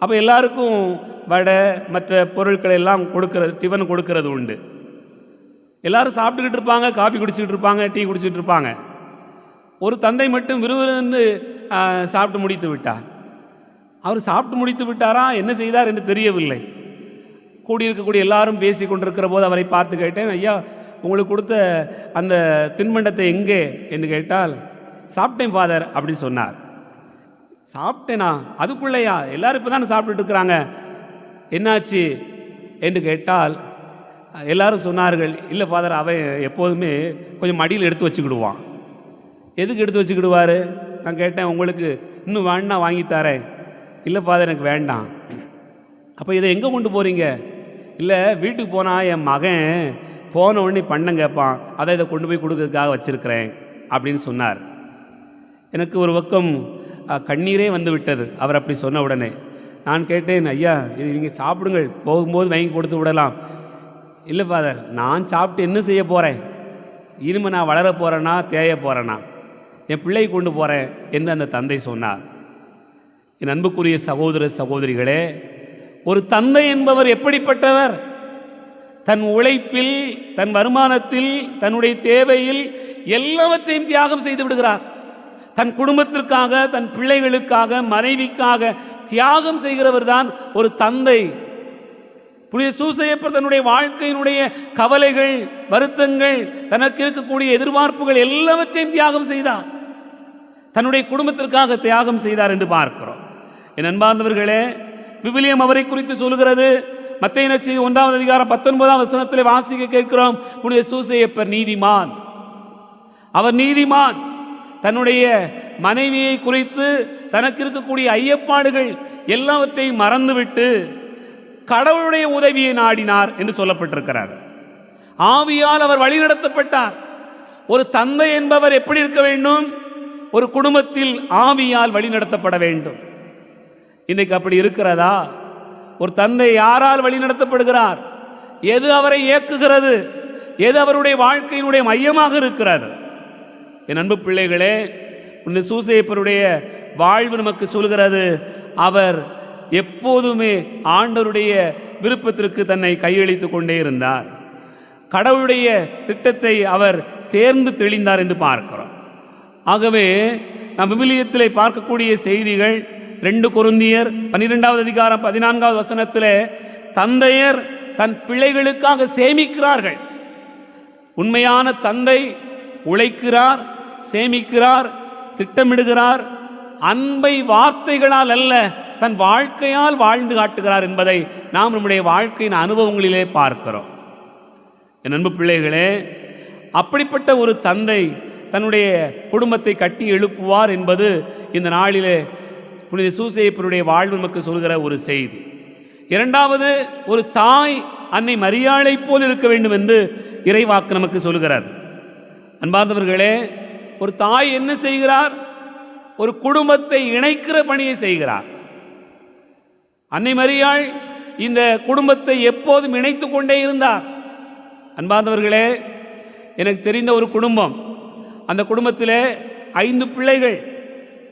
அப்போ எல்லாருக்கும் வடை மற்ற பொருட்களை எல்லாம் டிஃபன் கொடுக்கறது உண்டு. எல்லாரும் சாப்பிட்டுக்கிட்டு இருப்பாங்க, காஃபி குடிச்சிக்கிட்டு இருப்பாங்க, டீ குடிச்சிட்டு இருப்பாங்க. ஒரு தந்தை மட்டும் விறுவிறுன்னு சாப்பிட்டு முடித்து விட்டார். அவர் சாப்பிட்டு முடித்து விட்டாரா, என்ன செய்தார் என்று தெரியவில்லை. கூடியிருக்கக்கூடிய எல்லாரும் பேசி கொண்டிருக்கிற போது அவரை பார்த்து கேட்டேன், ஐயா, உங்களுக்கு கொடுத்த அந்த தின்பண்டத்தை எங்கே என்று கேட்டால், சாப்பிட்டேன் ஃபாதர் அப்படின்னு சொன்னார். சாப்பிட்டேனா? அதுக்குள்ளையா? எல்லாரும் இப்போ தானே சாப்பிட்டுட்டு இருக்கிறாங்க, என்னாச்சு என்று கேட்டால் எல்லாரும் சொன்னார்கள், இல்லை ஃபாதர், அவன் எப்போதுமே கொஞ்சம் மடியில் எடுத்து வச்சுக்கிடுவான். எதுக்கு எடுத்து வச்சுக்கிடுவார்? நான் கேட்டேன், உங்களுக்கு இன்னும் வேணா வாங்கித்தாரேன். இல்லை ஃபாதர், எனக்கு வேண்டாம். அப்போ இதை எங்கே கொண்டு போகிறீங்க? இல்லை, வீட்டுக்கு போனால் என் மகன் போன உடனே பண்டம் கேட்பான், அதை இதை கொண்டு போய் கொடுக்கறதுக்காக வச்சுருக்கிறேன் அப்படின்னு சொன்னார். எனக்கு ஒரு பக்கம் கண்ணீரே வந்து விட்டது அவர் அப்படி சொன்ன உடனே. நான் கேட்டேன், ஐயா, இது நீங்கள் சாப்பிடுங்கள், போகும்போது வாங்கி கொடுத்து விடலாம். இல்லை ஃபாதர், நான் சாப்பிட்டு என்ன செய்ய போகிறேன்? இனிமே நான் வளர போகிறேன்னா தேய போகிறேன்னா என் பிள்ளை கொண்டு போகிறேன் என்று அந்த தந்தை சொன்னார். என் அன்புக்குரிய சகோதர சகோதரிகளே, ஒரு தந்தை என்பவர் எப்படிப்பட்டவர்? தன் உழைப்பில், தன் வருமானத்தில், தன்னுடைய தேவையில் எல்லாவற்றையும் தியாகம் செய்து விடுகிறார். தன் குடும்பத்திற்காக, தன் பிள்ளைகளுக்காக, மனைவிக்காக தியாகம் செய்கிறவர் தான் ஒரு தந்தை. புனித சூசையப்பர் தன்னுடைய வாழ்க்கையினுடைய கவலைகள், வருத்தங்கள், தனக்கு இருக்கக்கூடிய எதிர்பார்ப்புகள் எல்லாவற்றையும் தியாகம் செய்தார். தன்னுடைய குடும்பத்திற்காக தியாகம் செய்தார் என்று பார்க்கிறோம். என் அன்பார்ந்தவர்களே, விவிலியம் அவரை குறித்து சொல்கிறது. மத்தேயு நற்செய்தி 1 அதிகாரம் 19 வசனத்திலே வாசிக்க கேட்கிறோம், புனித சூசையப்பர் நீதிமான். அவர் நீதிமான். தன்னுடைய மனைவியை குறித்து தனக்கு இருக்கக்கூடிய ஐயப்பாடுகள் எல்லாவற்றையும் மறந்துவிட்டு கடவுளுடைய உதவியை நாடினார் என்று சொல்லப்பட்டிருக்கிறார். ஆவியால் அவர் வழிநடத்தப்பட்டார். ஒரு தந்தை என்பவர் எப்படி இருக்க வேண்டும்? ஒரு குடும்பத்தில் ஆவியால் வழிநடத்தப்பட வேண்டும். இன்றைக்கு அப்படி இருக்கிறதா? ஒரு தந்தை யாரால் வழிநடத்தப்படுகிறார்? எது அவரை இயக்குகிறது? எது அவருடைய வாழ்க்கையினுடைய மையமாக இருக்கிறது? என் அன்பு பிள்ளைகளே, இந்த சூசையப்பருடைய வாழ்வு நமக்கு சொல்கிறது, அவர் எப்போதுமே ஆண்டவருடைய விருப்பத்திற்கு தன்னை கையளித்து கொண்டே இருந்தார். கடவுளுடைய திட்டத்தை அவர் தேர்ந்து தெளிந்தார் என்று பார்க்கிறோம். ஆகவே நாம் விவிலியத்திலே பார்க்கக்கூடிய செய்திகள் 2 கொரிந்தியர் 12 அதிகாரம் 14 வசனத்திலே தந்தையர் தன் பிள்ளைகளுக்காக சேமிக்கிறார்கள். உண்மையான தந்தை உழைக்கிறார், சேமிக்கிறார், திட்டமிடுகிறார். அன்பை வார்த்தைகளால் அல்ல, தன் வாழ்க்கையால் வாழ்ந்து காட்டுகிறார் என்பதை நாம் நம்முடைய வாழ்க்கையின் அனுபவங்களிலே பார்க்கிறோம். என் அன்பு பிள்ளைகளே, அப்படிப்பட்ட ஒரு தந்தை தன்னுடைய குடும்பத்தை கட்டி எழுப்புவார் என்பது இந்த நாளிலே புனித சூசையப்பருடைய வாழ்வு நமக்கு சொல்கிற ஒரு செய்தி. இரண்டாவது, ஒரு தாய் அன்னை மரியாளை போல் இருக்க வேண்டும் என்று இறைவாக்கு நமக்கு சொல்கிறார். அன்பார்ந்தவர்களே, ஒரு தாய் என்ன செய்கிறார்? ஒரு குடும்பத்தை இணைக்கிற பணியை செய்கிறார். அன்னை மரியாள் இந்த குடும்பத்தை எப்போதும் இணைத்து கொண்டே இருந்தார். அன்பார்ந்தவர்களே, எனக்கு தெரிந்த ஒரு குடும்பம், அந்த குடும்பத்திலே 5 பிள்ளைகள்.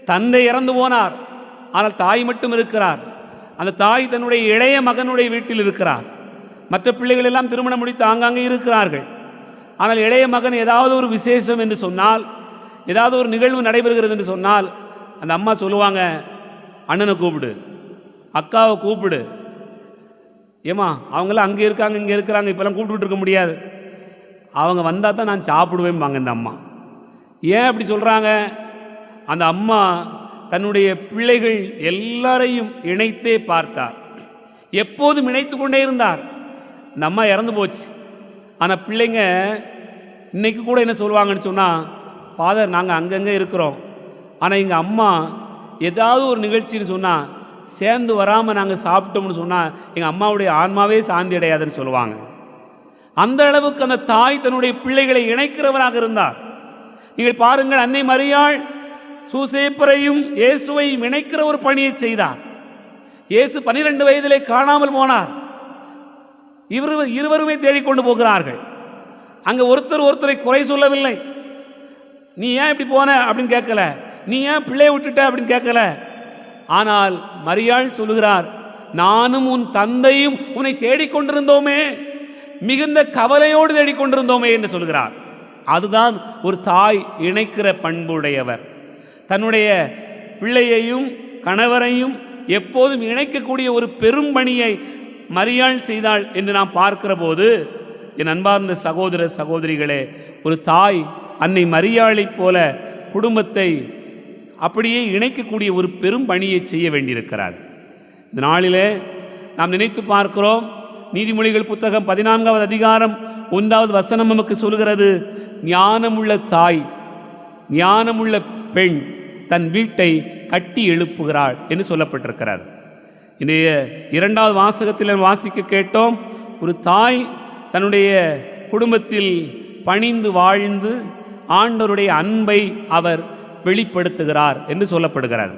தந்தை இறந்து போனார், ஆனால் தாய் மட்டும் இருக்கிறார். அந்த தாய் தன்னுடைய இளைய மகனுடைய வீட்டில் இருக்கிறார். மற்ற பிள்ளைகள் எல்லாம் திருமணம் முடித்து ஆங்காங்கே இருக்கிறார்கள். ஆனால் இளைய மகன் ஏதாவது ஒரு விசேஷம் என்று சொன்னால், ஏதாவது ஒரு நிகழ்வு நடைபெறுகிறது என்று சொன்னால், அந்த அம்மா சொல்லுவாங்க, அண்ணனை கூப்பிடு, அக்காவை கூப்பிடு. ஏமா அவங்களாம் அங்கே இருக்காங்க, இங்கே இருக்கிறாங்க, இப்போல்லாம் கூப்பிட்டு இருக்க முடியாது, அவங்க வந்தால் தான் நான் சாப்பிடுவேன்பாங்க இந்த அம்மா. ஏன் அப்படி சொல்கிறாங்க? அந்த அம்மா தன்னுடைய பிள்ளைகள் எல்லாரையும் இணைத்தே பார்த்தார். எப்போதும் இணைத்து கொண்டே இருந்தார். இந்த அம்மா இறந்து போச்சு. ஆனால் பிள்ளைங்க இன்னைக்கு கூட என்ன சொல்லுவாங்கன்னு சொன்னால், ஃபாதர் நாங்கள் அங்கங்கே இருக்கிறோம், ஆனால் எங்கள் அம்மா ஏதாவது ஒரு நிகழ்ச்சின்னு சொன்னால் சேர்ந்து வராமல் நாங்கள் சாப்பிட்டோம்னு சொன்னால் எங்கள் அம்மாவுடைய ஆன்மாவே சாந்தி அடையாதுன்னு சொல்லுவாங்க. அந்த அளவுக்கு அந்த தாய் தன்னுடைய பிள்ளைகளை இணைக்கிறவராக இருந்தார். நீங்கள் பாருங்கள், அன்னை மரியாள் சூசேப்பரையும் இயேசுவையும் இணைக்கிற ஒரு பணியை செய்தார். இயேசு 12 வயதிலே காணாமல் போனார். இருவருமே தேடிக்கொண்டு போகிறார்கள். அங்கே ஒருத்தரை குறை சொல்லவில்லை. நீ ஏன் இப்படி போன அப்படின்னு கேட்கல, நீ ஏன் பிள்ளையை விட்டுட்ட அப்படின்னு கேட்கல. ஆனால் மரியாள் சொல்லுகிறார், நானும் உன் தந்தையும் உன்னை தேடிக்கொண்டிருந்தோமே, மிகுந்த கவலையோடு தேடிக்கொண்டிருந்தோமே என்று சொல்கிறார். அதுதான் ஒரு தாய் இணைக்கிற பண்புடையவர். தன்னுடைய பிள்ளையையும் கணவரையும் எப்போதும் இணைக்கக்கூடிய ஒரு பெரும் பணியை மரியாள் செய்தாள் என்று நாம் பார்க்கிற போது, என் அன்பார்ந்த சகோதர சகோதரிகளே, ஒரு தாய் அன்னை மரியாளைப் போல குடும்பத்தை அப்படியே இணைக்கக்கூடிய ஒரு பெரும் பணியை செய்ய வேண்டியிருக்கிறார். இந்த நாளிலே நாம் நினைத்து பார்க்கிறோம். நீதிமொழிகள் புத்தகம் 14 அதிகாரம் 1 வசனம் நமக்கு சொல்கிறது, ஞானமுள்ள தாய், ஞானமுள்ள பெண் தன் வீட்டை கட்டி எழுப்புகிறாள் என்று சொல்லப்பட்டிருக்கிறார். இன்றைய 2வது வாசகத்தில் வாசிக்க கேட்டோம், ஒரு தாய் தன்னுடைய குடும்பத்தில் பணிந்து வாழ்ந்து ஆண்டவருடைய அன்பை அவர் வெளிப்படுத்துகிறார் என்று சொல்லப்படுகிறார்.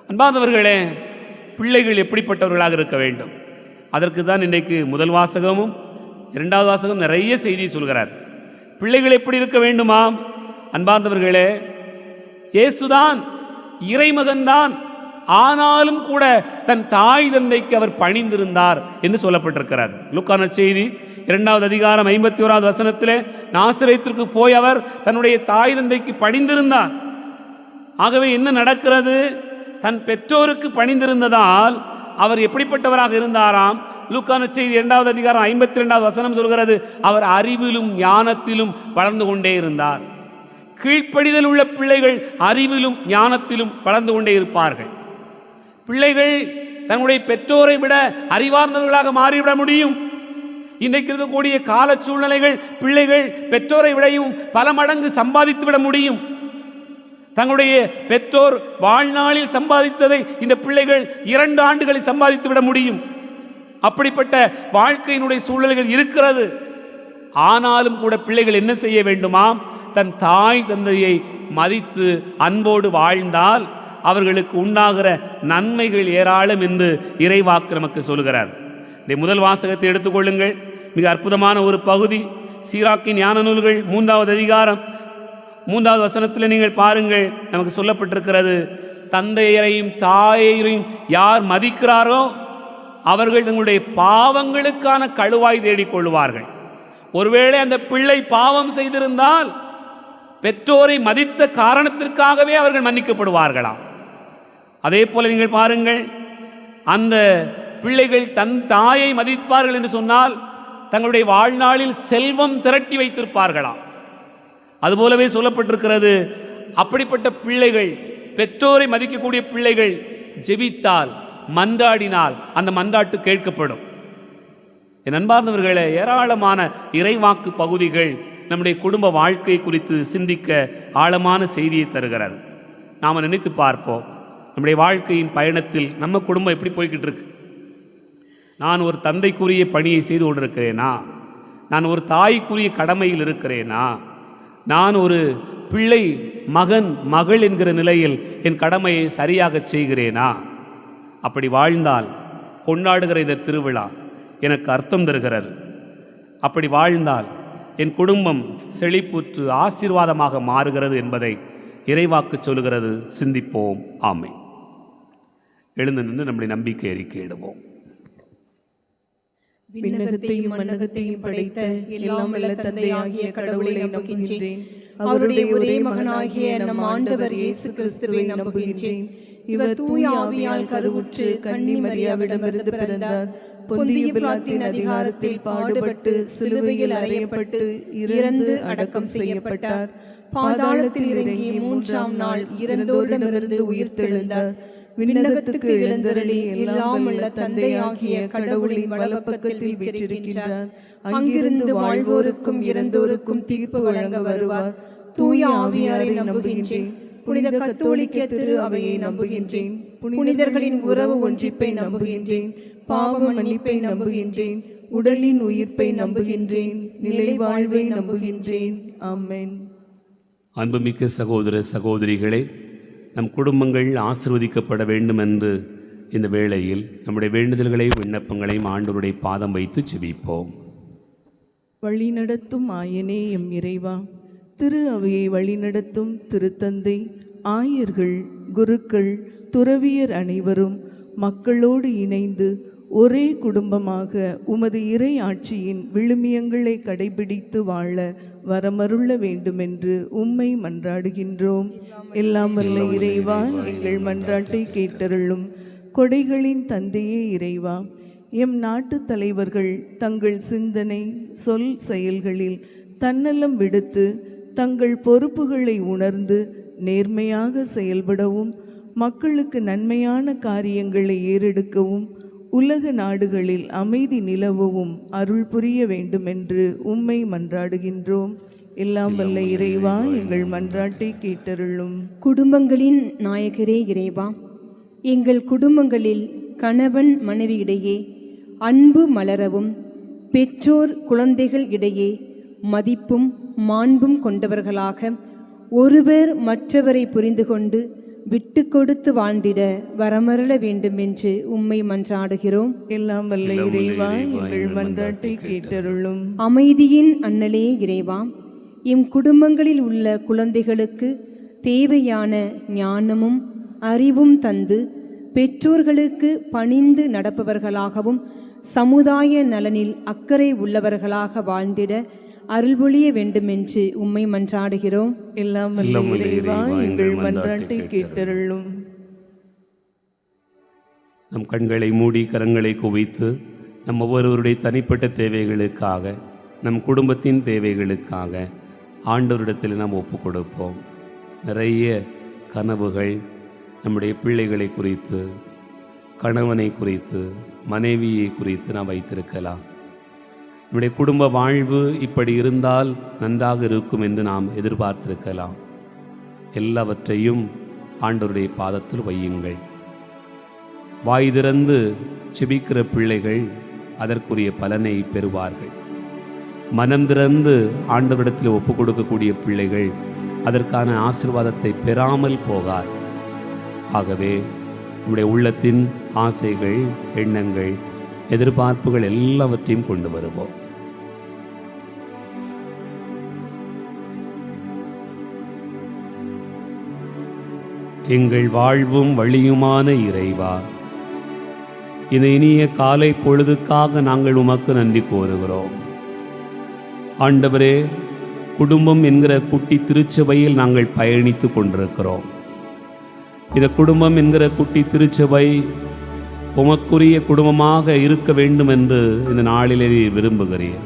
அன்பாதவர்களே, பிள்ளைகள் எப்படிப்பட்டவர்களாக இருக்க வேண்டும்? அதற்கு தான் இன்றைக்கு முதல் வாசகமும் 2வது வாசகம் நிறைய செய்தி சொல்கிறார். பிள்ளைகள் எப்படி இருக்க வேண்டுமாம்? அன்பார்ந்தவர்களே, இயேசுதான் இறைமகன்தான், ஆனாலும் கூட தன் தாய் தந்தைக்கு அவர் பணிந்திருந்தார் என்று சொல்லப்பட்டிருக்கிறார். லூக்கா நற்செய்தி 2வது அதிகாரம் 51வது வசனத்திலே நாசரேத்திற்கு போய் அவர் தன்னுடைய தாய் தந்தைக்கு பணிந்திருந்தார். ஆகவே என்ன நடக்கிறது? தன் பெற்றோருக்கு பணிந்திருந்ததால் அவர் எப்படிப்பட்டவராக இருந்தாராம்? லூக்கா நற்செய்தி 2வது அதிகாரம் 52வது வசனம் சொல்கிறது, அவர் அறிவிலும் ஞானத்திலும் வளர்ந்து கொண்டே இருந்தார். கீழ்ப்படிதல் உள்ள பிள்ளைகள் அறிவிலும் ஞானத்திலும் வளர்ந்து கொண்டே இருப்பார்கள். பிள்ளைகள் தங்களுடைய பெற்றோரை விட அறிவார்ந்தவர்களாக மாறிவிட முடியும். இன்றைக்கு இருக்கக்கூடிய கால சூழ்நிலைகள் பிள்ளைகள் பெற்றோரை விடையும் பல மடங்கு சம்பாதித்து விட முடியும். தங்களுடைய பெற்றோர் வாழ்நாளில் சம்பாதித்ததை இந்த பிள்ளைகள் 2 ஆண்டுகளில் சம்பாதித்து விட முடியும். அப்படிப்பட்ட வாழ்க்கையினுடைய சூழ்நிலைகள் இருக்கிறது. ஆனாலும் கூட பிள்ளைகள் என்ன செய்ய வேண்டுமாம்? தன் தாய் தந்தையை மதித்து அன்போடு வாழ்ந்தால் அவர்களுக்கு உண்டாகிற நன்மைகள் ஏராளம் என்று இறைவாக்கு நமக்கு சொல்கிறார். இந்த முதல் வாசகத்தை எடுத்துக்கொள்ளுங்கள். மிக அற்புதமான ஒரு பகுதி. சீராக்கின் ஞான நூல்கள் 3வது அதிகாரம் 3வது வசனத்தில் நீங்கள் பாருங்கள், நமக்கு சொல்லப்பட்டிருக்கிறது, தந்தையரையும் தாயையும் யார் மதிக்கிறாரோ அவர்கள் தங்களுடைய பாவங்களுக்கான கழுவாய் தேடிக்கொள்வார்கள். ஒருவேளை அந்த பிள்ளை பாவம் செய்திருந்தால் பெற்றோரை மதித்த காரணத்திற்காகவே அவர்கள் மன்னிக்கப்படுவார்களாம். அதே போல நீங்கள் பாருங்கள், அந்த பிள்ளைகள் தன் தாயை மதிப்பார்கள் என்று சொன்னால் தங்களுடைய வாழ்நாளில் செல்வம் திரட்டி வைத்திருப்பார்களாம். அதுபோலவே சொல்லப்பட்டிருக்கிறது, அப்படிப்பட்ட பிள்ளைகள், பெற்றோரை மதிக்கக்கூடிய பிள்ளைகள் ஜெபித்தால் மன்றாடினால் அந்த மன்றாட்டு கேட்கப்படும். என் அன்பார்ந்தவர்களே, ஏராளமான இறைவாக்கு பகுதிகள் நம்முடைய குடும்ப வாழ்க்கை குறித்து சிந்திக்க ஆழமான செய்தியை தருகிறது. நாம் நினைத்து பார்ப்போம், நம்முடைய வாழ்க்கையின் பயணத்தில் நம்ம குடும்பம் எப்படி போய்கிட்டு இருக்கு? நான் ஒரு தந்தைக்குரிய பணியை செய்து கொண்டிருக்கிறேனா? நான் ஒரு தாய்க்குரிய கடமையில் இருக்கிறேனா? நான் ஒரு பிள்ளை, மகன், மகள் என்கிற நிலையில் என் கடமையை சரியாக செய்கிறேனா? அப்படி வாழ்ந்தால் கொண்டாடுகிற இந்த திருவிழா எனக்கு அர்த்தம் தருகிறது. அப்படி வாழ்ந்தால் என் குடும்பம் செழிப்புற்று ஆசீர்வாதமாக மாறுகிறது என்பதை இறைவாக்கு சொல்கிறது. சிந்திப்போம். ஆமென். எழுந்து நின்று நம்முடைய நம்பிக்கை அறிக்கையிடுவோம். விண்ணகத்தையும் மண்ணகத்தையும் படைத்த எல்லாம் வல்ல தந்தையாகிய கடவுளை நம்புகின்றேன். அவருடைய ஒரே மகனாகிய நம் ஆண்டவர் இயேசு கிறிஸ்துவை நம்புகின்றேன். இவர் தூய ஆவியால் கருவுற்று கன்னி மரியாவிடமிருந்து பிறந்தார். பொந்திய பிலாத்தின் அதிகாரத்தில் பாடுபட்டு சிலுவையில் அறையப்பட்டு இறந்து அடக்கம் செய்யப்பட்டார். பாதாளத்தில் இறங்கி 3ஆம் நாள் இறந்தோரிடமிருந்து உயிர்த்தெழுந்தார். விண்ணகத்துக்கு எழுந்தருளி எல்லாம் உள்ள தந்தையாகிய கடவுளின் வலப்பக்கத்தில் வீற்றிருக்கின்றார். அங்கிருந்து வாழ்வோருக்கும் இறந்தோருக்கும் தீர்ப்பு வழங்க வருவார். தூய ஆவியாரை நம்புகின்றேன். புனித கத்தோலிக்க திரு அவையை நம்புகின்றேன். புனிதர்களின் உறவு ஒன்றிப்பை நம்புகின்றேன். பாவ மன்னிப்பை நம்புகின்றேன். உடலின் உயிர்ப்பை நம்புகின்றேன். நிலை வாழ்வை நம்புகின்றேன். ஆமென். அன்புமிக்க சகோதர சகோதரிகளே, நம் குடும்பங்கள் ஆசீர்வதிக்கப்பட வேண்டும் என்று இந்த வேளையில் நம்முடைய வேண்டுதல்களை விண்ணப்பங்களையும் ஆண்டவருடைய பாதம் வைத்து ஜெபிப்போம். வழிநடத்தும் ஆயனே எம் இறைவா, திரு அவையை வழிநடத்தும் திருத்தந்தை, ஆயர்கள், குருக்கள், துறவியர் அனைவரும் மக்களோடு இணைந்து ஒரே குடும்பமாக உமது இறை ஆட்சியின் விழுமியங்களை கடைபிடித்து வாழ வரமருள வேண்டுமென்று உம்மை மன்றாடுகின்றோம். எல்லாம் வல்ல இறைவா, எங்கள் மன்றாட்டை கேட்டருளும். கொடைகளின் தந்தையே இறைவா, எம் நாட்டு தலைவர்கள் தங்கள் சிந்தனை, சொல், செயல்களில் தன்னலம் விடுத்து தங்கள் பொறுப்புகளை உணர்ந்து நேர்மையாக செயல்படவும், மக்களுக்கு நன்மையான காரியங்களை ஏறெடுக்கவும், உலக நாடுகளில் அமைதி நிலவவும் அருள் புரிய வேண்டுமென்று உம்மை மன்றாடுகின்றோம். எல்லாம் வல்ல இறைவா, எங்கள் மன்றாட்டை கேட்டருளும். குடும்பங்களின் நாயகரே இறைவா, எங்கள் குடும்பங்களில் கணவன் மனைவியிடையே அன்பு மலரவும், பெற்றோர் குழந்தைகள் இடையே மதிப்பும் மாண்பும் கொண்டவர்களாக ஒருவர் மற்றவரை புரிந்து கொண்டு விட்டு கொடுத்து வாழ்ந்திட வரமருள வேண்டும் என்று உம்மை மன்றாடுகிறோம். எல்லாம் வல்ல இறைவா, எங்கள் மன்றாட்டை கேட்டருளும். அமைதியின் அண்ணலே இறைவா, எம் குடும்பங்களில் உள்ள குழந்தைகளுக்கு தேவையான ஞானமும் அறிவும் தந்து பெற்றோர்களுக்கு பணிந்து நடப்பவர்களாகவும் சமுதாய நலனில் அக்கறை உள்ளவர்களாக வாழ்ந்திட அருள்பொழிய வேண்டுமென்று உம்மை மன்றாடுகிறோம். எல்லாம் வல்ல இறைவா, எங்கள் மன்றாட்டை கேட்டருளும். நம் கண்களை மூடி கரங்களை குவித்து நம் ஒவ்வொருவருடைய தனிப்பட்ட தேவைகளுக்காக, நம் குடும்பத்தின் தேவைகளுக்காக ஆண்டவரிடத்தில் நாம் ஒப்பு கொடுப்போம். நிறைய கனவுகள் நம்முடைய பிள்ளைகளை குறித்து, கணவனை குறித்து, மனைவியை குறித்து நாம் வைத்திருக்கலாம். நம்முடைய குடும்ப வாழ்வு இப்படி இருந்தால் நன்றாக இருக்கும் என்று நாம் எதிர்பார்த்திருக்கலாம். எல்லாவற்றையும் ஆண்டவருடைய பாதத்தில் வையுங்கள். வாய் திறந்து செபிக்கிற பிள்ளைகள் அதற்குரிய பலனை பெறுவார்கள். மனம் திறந்து ஆண்டவரிடத்தில் ஒப்பு கொடுக்கக்கூடிய பிள்ளைகள் அதற்கான ஆசீர்வாதத்தை பெறாமல் போகார். ஆகவே நம்முடைய உள்ளத்தின் ஆசைகள், எண்ணங்கள், எதிர்பார்ப்புகள் எல்லாவற்றையும் கொண்டு வருவோம். எங்கள் வாழ்வும் வழியுமான இறைவா, இந்த இனிய காலை பொழுதுக்காக நாங்கள் உமக்கு நன்றி கூறுகிறோம். ஆண்டவரே, குடும்பம் என்கிற குட்டி திருச்சபையில் நாங்கள் பயணித்து கொண்டிருக்கிறோம். இந்த குடும்பம் என்கிற குட்டி திருச்சபை உமக்குரிய குடும்பமாக இருக்க வேண்டும் என்று இந்த நாளிலே விரும்புகிறேன்.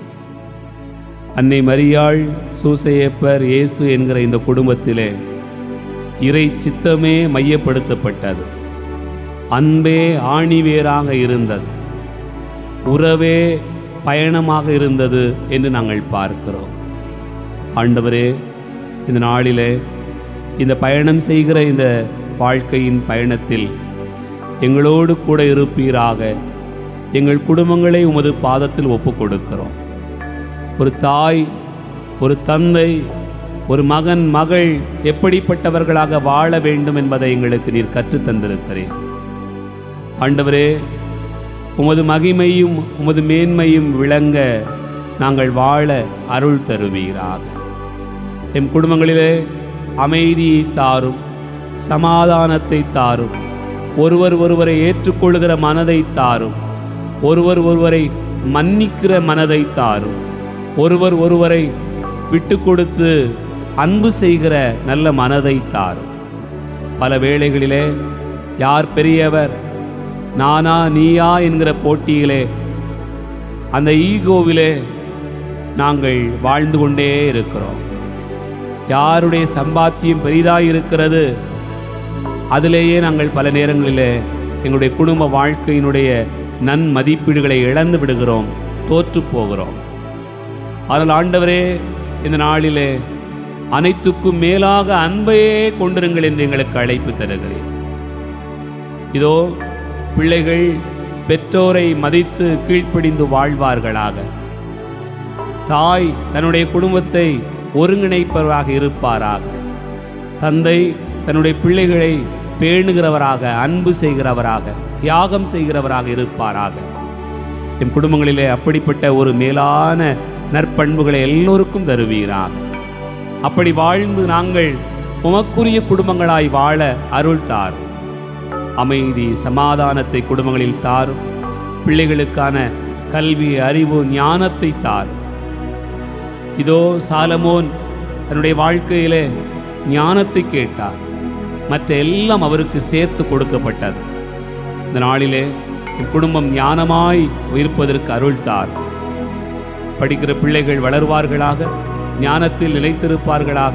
அன்னை மரியாள், சூசையப்பர், இயேசு என்கிற இந்த குடும்பத்திலே இறை சித்தமே மையப்படுத்தப்பட்டது. அன்பே ஆணிவேராக இருந்தது. உறவே பயணமாக இருந்தது என்று நாங்கள் பார்க்கிறோம். ஆண்டவரே, இந்த நாளிலே இந்த பயணம் செய்கிற இந்த வாழ்க்கையின் பயணத்தில் எங்களோடு கூட இருப்பீராக. எங்கள் குடும்பங்களை உமது பாதத்தில் ஒப்பு கொடுக்கிறோம். ஒரு தாய், ஒரு தந்தை, ஒரு மகன், மகள் எப்படிப்பட்டவர்களாக வாழ வேண்டும் என்பதை எங்களுக்கு நீர் கற்றுத் தந்திருக்கிறேன். ஆண்டவரே, உமது மகிமையும் உமது மேன்மையும் விளங்க நாங்கள் வாழ அருள் தருவீராக. எம் குடும்பங்களிலே அமைதியை தாரும், சமாதானத்தை தாரும், ஒருவர் ஒருவரை ஏற்றுக்கொள்கிற மனதை தாரும், ஒருவர் ஒருவரை மன்னிக்கிற மனதை தாரும், ஒருவர் ஒருவரை விட்டு கொடுத்து அன்பு செய்கிற நல்ல மனதை தாரும். பல வேளைகளிலே யார் பெரியவர், நானா நீயா என்கிற போட்டியிலே, அந்த ஈகோவிலே நாங்கள் வாழ்ந்து கொண்டே இருக்கிறோம். யாருடைய சம்பாத்தியம் பெரிதாக இருக்கிறது, அதிலேயே நாங்கள் பல நேரங்களிலே எங்களுடைய குடும்ப வாழ்க்கையினுடைய நன்மதிப்பீடுகளை இழந்து விடுகிறோம், தோற்று போகிறோம். ஆனால் ஆண்டவரே, இந்த நாளிலே அனைத்துக்கும் மேலாக அன்பையே கொண்டிருங்கள் என்று எங்களுக்கு அழைப்பு தருகிறேன். இதோ பிள்ளைகள் பெற்றோரை மதித்து கீழ்ப்படிந்து வாழ்வார்களாக. தாய் தன்னுடைய குடும்பத்தை ஒருங்கிணைப்பவராக இருப்பாராக. தந்தை தன்னுடைய பிள்ளைகளை பேணுகிறவராக, அன்பு செய்கிறவராக, தியாகம் செய்கிறவராக இருப்பாராக. என் குடும்பங்களிலே அப்படிப்பட்ட ஒரு மேலான நற்பண்புகளை எல்லோருக்கும் தருவீராக. அப்படி வாழ்ந்து நாங்கள் உமக்குரிய குடும்பங்களாய் வாழ அருள் தாரும். அமைதி, சமாதானத்தை குடும்பங்களில் தாரும். பிள்ளைகளுக்கான கல்வி, அறிவு, ஞானத்தை தாரும். இதோ சாலமோன் தன்னுடைய வாழ்க்கையிலே ஞானத்தை கேட்டார். மற்ற எல்லாம் அவருக்கு சேர்த்து கொடுக்கப்பட்டது. இந்த நாளிலே என் குடும்பம் ஞானமாய் இருப்பதற்கு அருள் தாரும். படிக்கிற பிள்ளைகள் வளர்வார்களாக, ஞானத்தில் நிலைத்திருப்பார்களாக,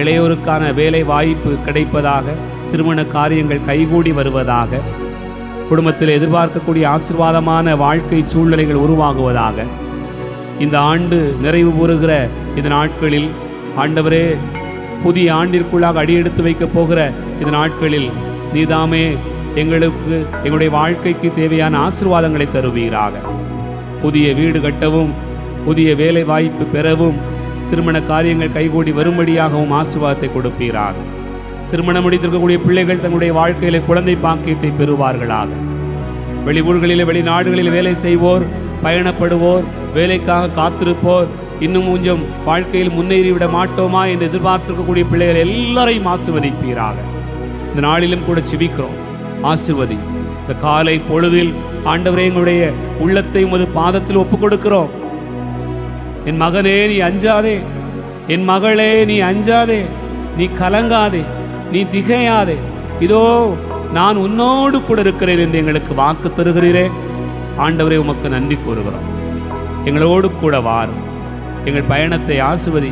இளையோருக்கான வேலை வாய்ப்பு கிடைப்பதாக, திருமண காரியங்கள் கைகூடி வருவதாக, குடும்பத்தில் எதிர்பார்க்கக்கூடிய ஆசீர்வாதமான வாழ்க்கை சூழ்நிலைகள் உருவாகுவதாக. இந்த ஆண்டு நிறைவு பெறுகிற இந்த நாட்களில் ஆண்டவரே, புதிய ஆண்டிற்குள்ளாக அடியெடுத்து வைக்கப் போகிற இந்த நாட்களில் நீதாமே எங்களுக்கு, எங்களுடைய வாழ்க்கைக்கு தேவையான ஆசீர்வாதங்களை தருவீராக. புதிய வீடு கட்டவும், புதிய வேலை வாய்ப்பு பெறவும், திருமண காரியங்கள் கைகூடி வரும்படியாகவும் ஆசீர்வாதத்தை கொடுப்பீராக. திருமணம் முடித்திருக்கக்கூடிய பிள்ளைகள் தங்களுடைய வாழ்க்கையிலே குழந்தை பாக்கியத்தை பெறுவார்களாக. வெளியூர்களிலே, வெளிநாடுகளில் வேலை செய்வோர், பயணப்படுவோர், வேலைக்காக காத்திருப்போர், இன்னும் கொஞ்சம் வாழ்க்கையில் முன்னேறிவிட மாட்டோமா என்று எதிர்பார்த்திருக்கக்கூடிய பிள்ளைகள் எல்லாரையும் ஆசீர்வதிப்பீராக. இந்த நாளிலும் கூட செபிக்கிறோம், ஆசீர்வதி. இந்த காலை பொழுதில் ஆண்டவரே, எங்களுடைய உள்ளத்தை உமது பாதத்தில் ஒப்புக் கொடுக்கிறோம். என் மகனே நீ அஞ்சாதே, என் மகளே நீ அஞ்சாதே, நீ கலங்காதே, நீ திகையாதே. இதோ நான் உன்னோடு கூட இருக்கிறேன் என்று எங்களுக்கு வாக்கு தருகிறீரே. ஆண்டவரே, உமக்கு நன்றி கூறுகிறோம். எங்களோடு கூட வாரும், எங்கள் பயணத்தை ஆசீர்வதி.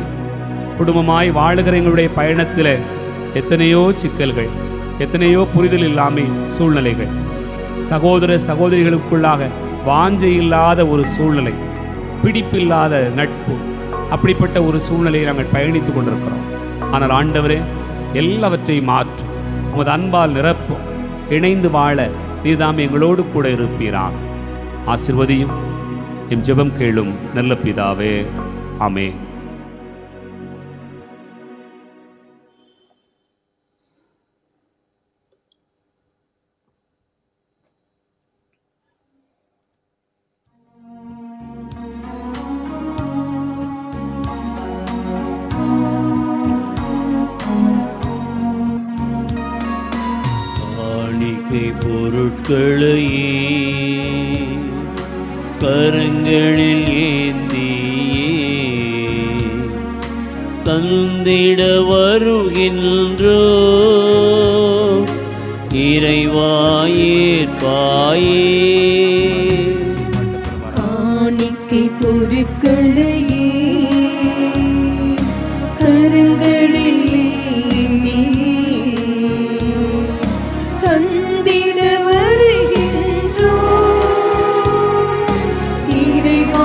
குடும்பமாய் வாழுகிற எங்களுடைய பயணத்தில் எத்தனையோ சிக்கல்கள், எத்தனையோ புரிதல் இல்லாமை சூழ்நிலைகள், சகோதர சகோதரிகளுக்குள்ளாக வாஞ்சை இல்லாத ஒரு சூழ்நிலை, பிடிப்பில்லாத நட்பு, அப்படிப்பட்ட ஒரு சூழ்நிலையை நாங்கள் பயணித்துக் கொண்டிருக்கிறோம். ஆனால் ஆண்டவரே, எல்லாவற்றையும் மாற்றும், உமது அன்பால் நிரப்பும், இணைந்து வாழ நீதாம் எங்களோடு கூட இருப்பீராக. ஆசீர்வதியும். எம் ஜெபம் கேளும் நல்ல பிதாவே, ஆமென். காணிக்கை பொருட்களையே கரங்களில் ஏந்தியே தந்திட வருகின்றோ இறைவாயேற்பாயே. காணிக்கை பொருட்களையே கரங்களில் தந்திட வருகின்றோ இறைவாயேற்பாயே.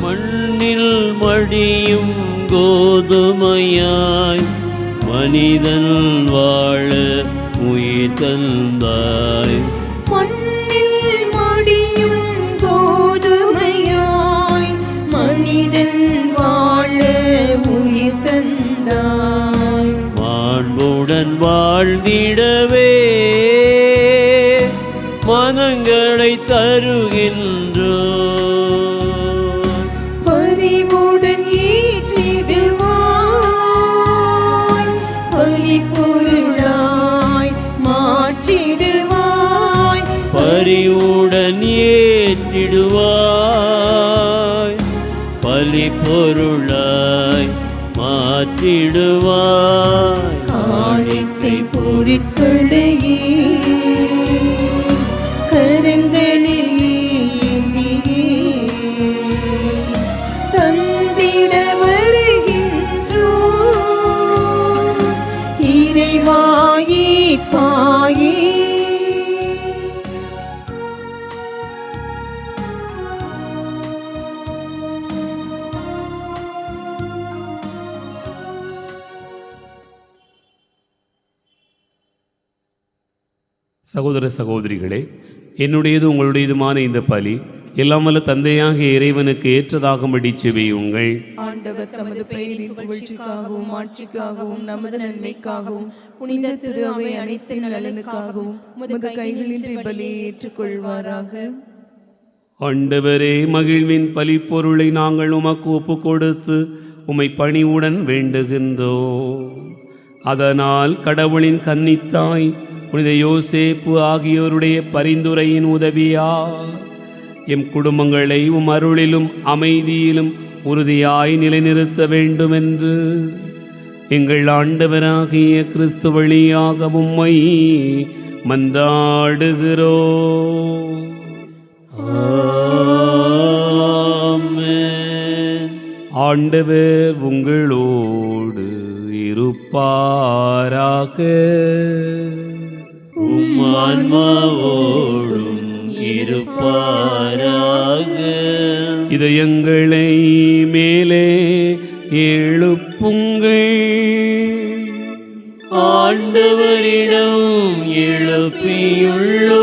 மண்ணில் மடியும் கோதுமையாய் மனிதன் வாழ உயிர் தந்தாய். மண்ணில் மடியும் கோதுமையாய் மனிதன் வாழ உயிர் தந்தாய். மாண்புடன் வாழ்ந்திடவே மனங்களை தருகின்றோ பரிவுடன் ஏற்றிடுவாய், பலிபொருளாய் மாற்றிடுவாய். பரிவுடன் ஏற்றிடுவாய், பலிபொருளாய் மாற்றிடுவாய். காணிக்கை பொருட்களையே கரங்களில் ஏந்தியே தந்திட வருகின்றோ இறைவாயேற்பாயே. சகோதர சகோதரிகளே, என்னுடையது உங்களுடையதுமான இந்த பலி எல்லாம் வல்ல தந்தையாகிய இறைவனுக்கு ஏற்றதாகும்படி செபியுங்கள். ஆண்டவர் தமது பெயரின் புகழ்ச்சிக்காகவும் ஆட்சிக்காகவும் நமது நன்மைக்காகவும் புனித திரு அவை அனைத்து நலனுக்காகவும் உமது கைகளின் பலியை ஏற்றுக்கொள்வாராக. ஆண்டவரே, மகிழ்வின் பலிப்பொருளை நாங்கள் உமக்கு ஒப்பு கொடுத்து உம்மை பணிவுடன் வேண்டுகின்றோம். அதனால் கடவுளின் கன்னித்தாய் புனித யோசேப்பு ஆகியோருடைய பரிந்துரையின் உதவியால் எம் குடும்பங்களை உம் அருளிலும் அமைதியிலும் உறுதியாய் நிலைநிறுத்த வேண்டுமென்று எங்கள் ஆண்டவராகிய கிறிஸ்து வழியாக உம்மை மன்றாடுகிறோம். ஆமென். ஆண்டவர் உங்களோடு இருப்பாராக. உம் ஆன்மாவோடும் இருப்பாராக. இதயங்களை மேலே எழுப்புங்கள். ஆண்டவரிடம் எழுப்பியுள்ளோ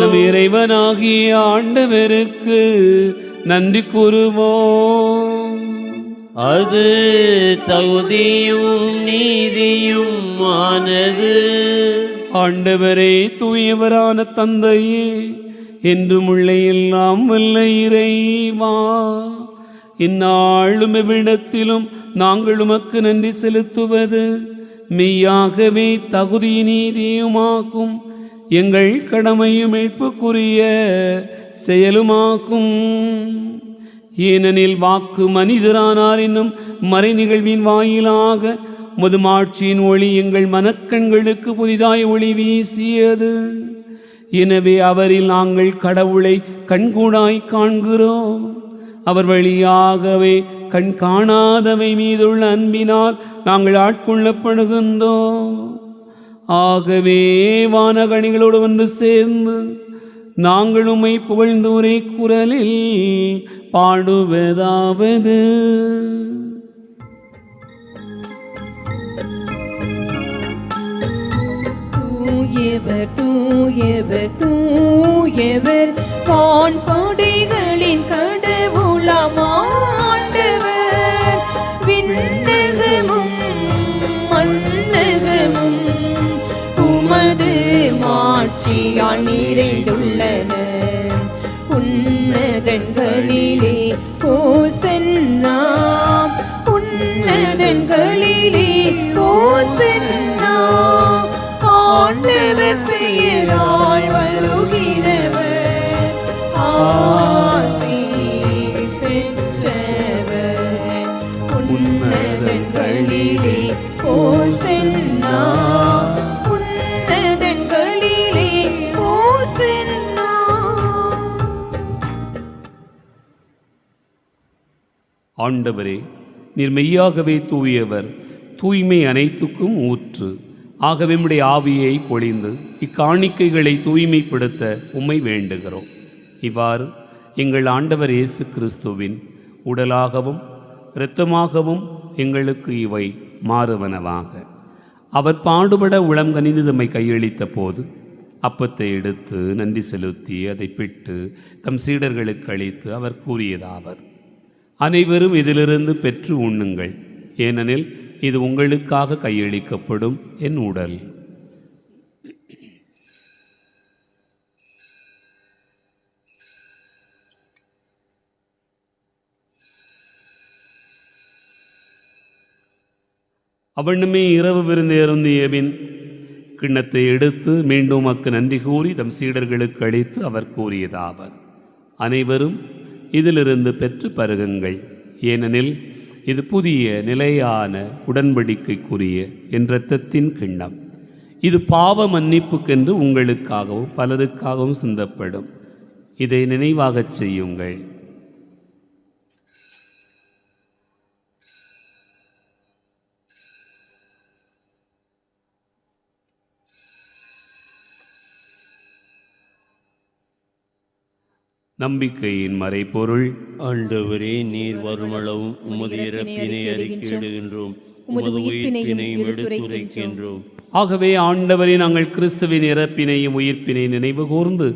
நம் இறைவனாகிய ஆண்டவருக்கு நன்றி கூறுவோம். அது தகுதியும் நீதியும் ஆனது. ஆண்டவரே, தூயவரான தந்தையே, என்றும் உள்ள எல்லாம் வல்ல இறைவா, இந்நாளும் எவ்விடத்திலும் நாங்கள் உமக்கு நன்றி செலுத்துவது மெய்யாகவே தகுதி நீதியுமாகும். எங்கள் கடமையும் மீட்புக்குரிய செயலுமாகும். ஏனெனில் வாக்கு மனிதரானார் என்னும் மறை நிகழ்வின் வாயிலாக உமது மாட்சியின் ஒளி எங்கள் மனக்கண்களுக்கு புதிதாய் ஒளி வீசியது. எனவே அவரில் நாங்கள் கடவுளை கண்கூடாய் காண்கிறோம். அவர் வழியாகவே கண் காணாதவை மீதுள்ள அன்பினால் நாங்கள் ஆட்கொள்ளப்படுகின்றோம். ஆகவே வானகணிகளோடு ஒன்று சேர்ந்து நாங்கள் உம்மை புகழ்ந்து ஒரே குரலில் பாடுவதாவது: தூயவர் தூயவர் தூயவர் வான்படைகளின் கடவுளாம் ஆண்டவர். விண்ணகமும் மண்ணகமும் உமது மாட்சியால் நிறைந்துள்ளன. உன்னதங்களிலே ஓசன்னா, உன்னதங்களிலே ஓசன்னா. ஆண்டவர் பெயரால் வருகிறவர் ஆசி பெற்றவர். உன்னதங்களிலே ஓசன்னா, உன்னதங்களிலே ஓசன்னா. ஆண்டவரே, நீர் மெய்யாகவே தூயவர், தூய்மை அனைத்துக்கும் ஊற்று. ஆகவே உம்முடைய ஆவியை பொழிந்து இக்காணிக்கைகளை தூய்மைப்படுத்த உம்மை வேண்டுகிறோம். இவ்வாறு எங்கள் ஆண்டவர் இயேசு கிறிஸ்துவின் உடலாகவும் இரத்தமாகவும் எங்களுக்கு இவை மாறுவனவாக. அவர் பாடுபட உளம் கனிந்து தம்மை கையளித்த போது அப்பத்தை எடுத்து நன்றி செலுத்தி அதை பிட்டு தம் சீடர்களுக்கு அளித்து அவர் கூறியதாவது: அனைவரும் இதிலிருந்து பெற்று உண்ணுங்கள், ஏனெனில் இது உங்களுக்காக கையளிக்கப்படும் என் உடல். அவனுமே இரவு விருந்தேருந்தியபின் கிண்ணத்தை எடுத்து மீண்டும் உமக்கு நன்றி கூறி தம் சீடர்களுக்கு அளித்து அவர் கூறியதாவது: அனைவரும் இதிலிருந்து பெற்று பருகுங்கள், ஏனெனில் இது புதிய நிலையான உடன்படிக்கைக்குரிய என் இரத்தத்தின் கிண்ணம். இது பாவ மன்னிப்புக்கென்று உங்களுக்காகவும் பலருக்காகவும் சிந்தப்படும். இதை நினைவாகச் செய்யுங்கள். நம்பிக்கையின் மறைபொருள். ஆண்டவரே, நீர் வருமளவும் உமது இறப்பினை அறிக்கையிடுகின்றோம், உமது உயிர்ப்பினையும் எடுத்துரைக்கின்றோம். ஆகவே ஆண்டவரே, நாங்கள் கிறிஸ்துவின் இறப்பினையும் உயிர்ப்பினை நினைவு கூர்ந்து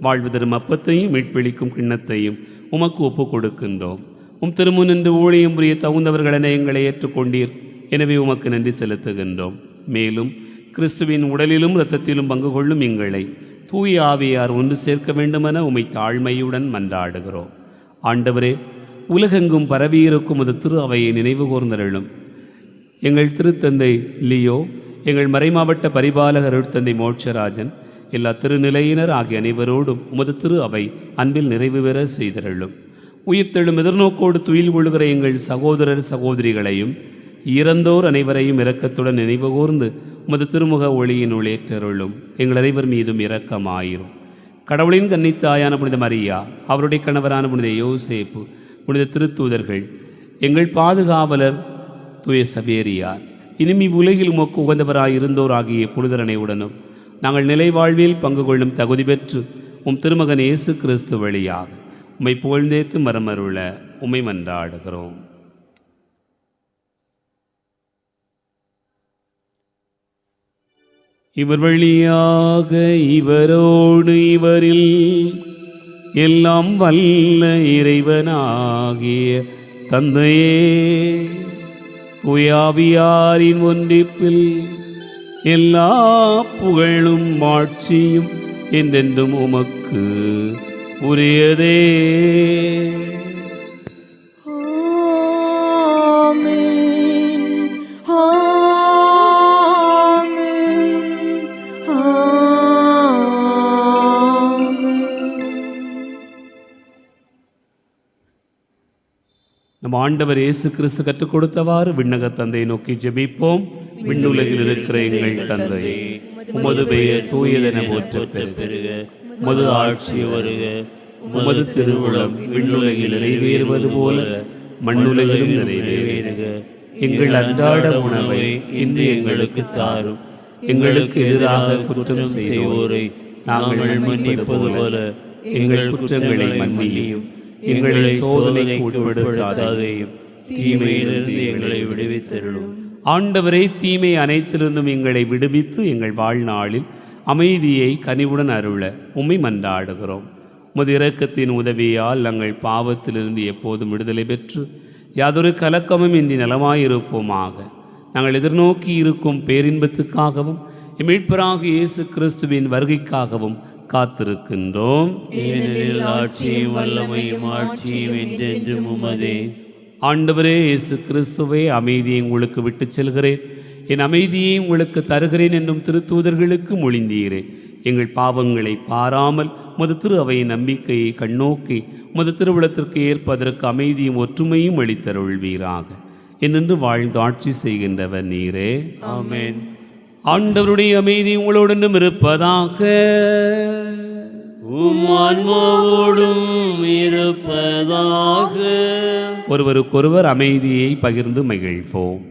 வாழ்வு தரும் அப்பத்தையும் மீட்பளிக்கும் கிண்ணத்தையும் உமக்கு ஒப்புக் கொடுக்கின்றோம். உம் திருமுனின்று ஊழியம் புரிய தகுந்தவர்களென எங்களை ஏற்றுக்கொண்டீர். எனவே உமக்கு நன்றி செலுத்துகின்றோம். மேலும் கிறிஸ்துவின் உடலிலும் இரத்தத்திலும் பங்கு கொள்ளும் எங்களை தூய ஆவியார் ஒன்று சேர்க்க வேண்டுமென உம்மை தாழ்மையுடன் மன்றாடுகிறோம். ஆண்டவரே, உலகெங்கும் பரவியிருக்கும் அது திரு அவையை நினைவு கூர்ந்தருளும். எங்கள் திருத்தந்தை லியோ, எங்கள் மறைமாவட்ட பரிபாலகர் தந்தை மோட்சராஜன், எல்லா திருநிலையினர் ஆகிய அனைவரோடும் உமது திரு அவை அன்பில் நிறைவு பெற செய்தருளும். உயிர்த்தெழும் எதிர்நோக்கோடு துயில் கொள்கிற எங்கள் சகோதரர் சகோதரிகளையும் இறந்தோர் அனைவரையும் இரக்கத்துடன் நினைவு கூர்ந்து உமது திருமுக ஒளியினுள் ஏற்றருளும். எங்கள் அனைவர் மீதும் இரக்கமாயிரும். கடவுளின் கன்னித்தாயான புனித மரியா, அவருடைய கணவரான புனித யோசேப்பு, புனித திருத்தூதர்கள், எங்கள் பாதுகாவலர் தூய சவேரியார், இனிமி உலகில் உமக்கு உகந்தவராயிருந்தோர் ஆகிய புனிதர் அனைவருடனும் நாங்கள் நிலை வாழ்வில் பங்கு கொள்ளும் தகுதி பெற்று உம் திருமகன் இயேசு கிறிஸ்து வழியாக உம்மை புகழ்ந்தேத்து மரமருள உம்மை மன்றாடுகிறோம். இவர் வழியாக இவரோடு இவரில் எல்லாம் வல்ல இறைவனாகிய தந்தையே, தூயாவியாரின் ஒன்றிப்பில் எல்லா புகழும் ஆட்சியும் என்றென்றும் உமக்கு உரியதே. நம் நம் ஆண்டவர் இயேசு கிறிஸ்து கற்றுக் கொடுத்தவாறு விண்ணக தந்தையை நோக்கி ஜெபிப்போம். விண்ணுலகில் இருக்கிற எங்கள் தந்தையே, உமது பெயர் தூயதென போற்றப் பெறுக. உமது ஆட்சி வருக. உமது திருவுளம் விண்ணுலகில் நிறைவேறுவது போல மண்ணுலகிலும் நிறைவேறுக. எங்கள் அன்றாட உணவை இன்று எங்களுக்கு தாரும். எங்களுக்கு எதிராக குற்றம் செய்வோரை நாங்கள் மன்னிப்பது போல எங்கள் குற்றங்களை மன்னியும். எங்களை சோதனைக்கு உட்படுத்தாதேயும், தீமையிலிருந்து எங்களை விடுவித்தருளும். ஆண்டவரே, தீமை அனைத்திலிருந்தும் எங்களை விடுவித்து எங்கள் வாழ்நாளில் அமைதியை கனிவுடன் அருள உம்மை மன்றாடுகிறோம். உமது இரக்கத்தின் உதவியால் நாங்கள் பாவத்திலிருந்து எப்போதும் விடுதலை பெற்று யாதொரு கலக்கமும் இன்றி நலமாயிருப்போமாக. நாங்கள் எதிர்நோக்கி இருக்கும் பேரின்பத்துக்காகவும் மீட்பராக இயேசு கிறிஸ்துவின் வருகைக்காகவும் காத்திருக்கின்றோம். ஏனெனில் ஆட்சியும் வல்லமையும் ஆட்சியும் என்றென்றும் உமதே. ஆண்டவரே இயேசு கிறிஸ்துவே, அமைதியை உங்களுக்கு விட்டு செல்கிறேன், என் அமைதியை உங்களுக்கு தருகிறேன் என்னும் திருத்தூதர்களுக்கு மொழிந்தீரே. எங்கள் பாவங்களை பாராமல் உமது திரு அவையின் நம்பிக்கையை கண்ணோக்கி உமது திருவிழத்திற்கு ஏற்பதற்கு அமைதியும் ஒற்றுமையும் அளித்தருள்வீராக. என்னென்று வாழ்ந்து ஆட்சி செய்கின்றவர் நீரே. ஆமென். ஆண்டவருடைய அமைதி உங்களோடனும் இருப்பதாக. உம் ஆன்மாவோடும் இருப்பதாக. ஒருவருக்கொருவர் அமைதியை பகிர்ந்து மகிழ்வோம்.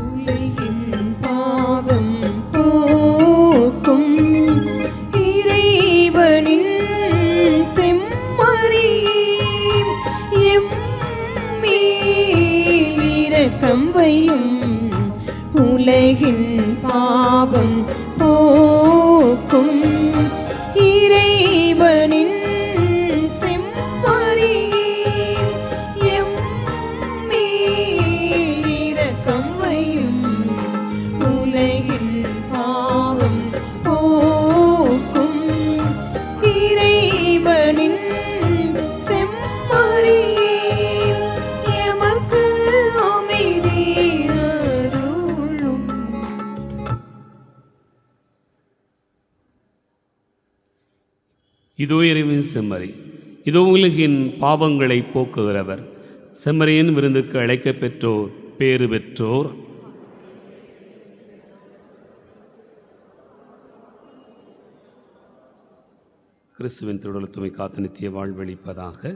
உலகின் பாவம் போக்கும் இறைவனின் செம்மறியே, எம்மேல் இரக்கம் வையும். உலகின் பாவம் போக்கும் இறைவனின் செம்மறியே, எம்மேல் இரக்கம் வையும். உலகின் பாவம் போக்கும் இறைவனின் செம்மறியே, எமக்கு அமைதி அருளும். இதோ இறைவன் செம்மறி, இதோ உலகின் பாவங்களை போக்குகிறவர். செம்மறியின் விருந்துக்கு அழைக்கப் பெற்றோர் பேறு பெற்றோர். கிறிஸ்துவின் திருவுளத்துமை காத்து நித்திய வாழ்வளிப்பதாக.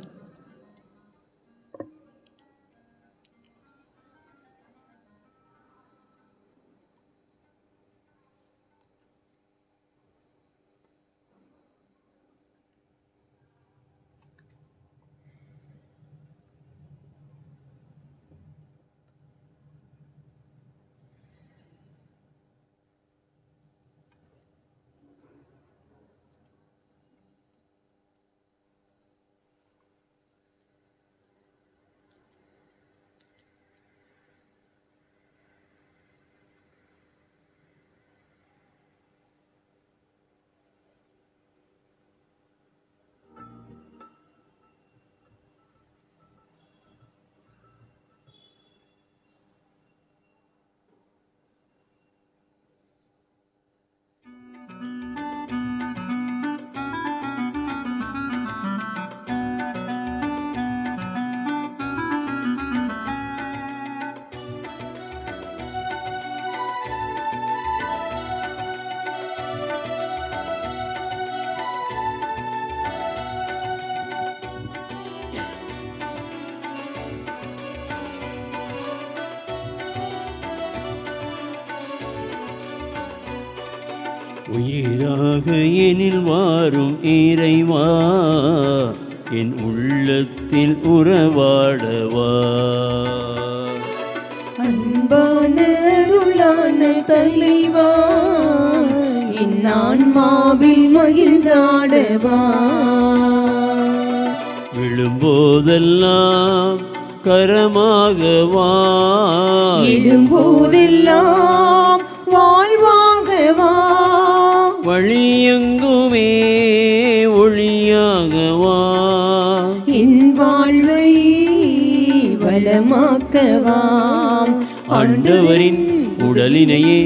உயிராக எனில் வாரும் இறைவா, என் உள்ளத்தில் உறவாடவா. அன்பான அருளான தலைவா, என் ஆன்மாவில் மகிழ்ந்தாடவா. விழும்போதெல்லாம் கரமாகவா, இடும்போதெல்லாம் வாழ்வாகவா. வழியெங்குமே ஒளியாகவா. என் வாழ்வை வளமாக்கவா. ஆண்டவரின் உடலினையே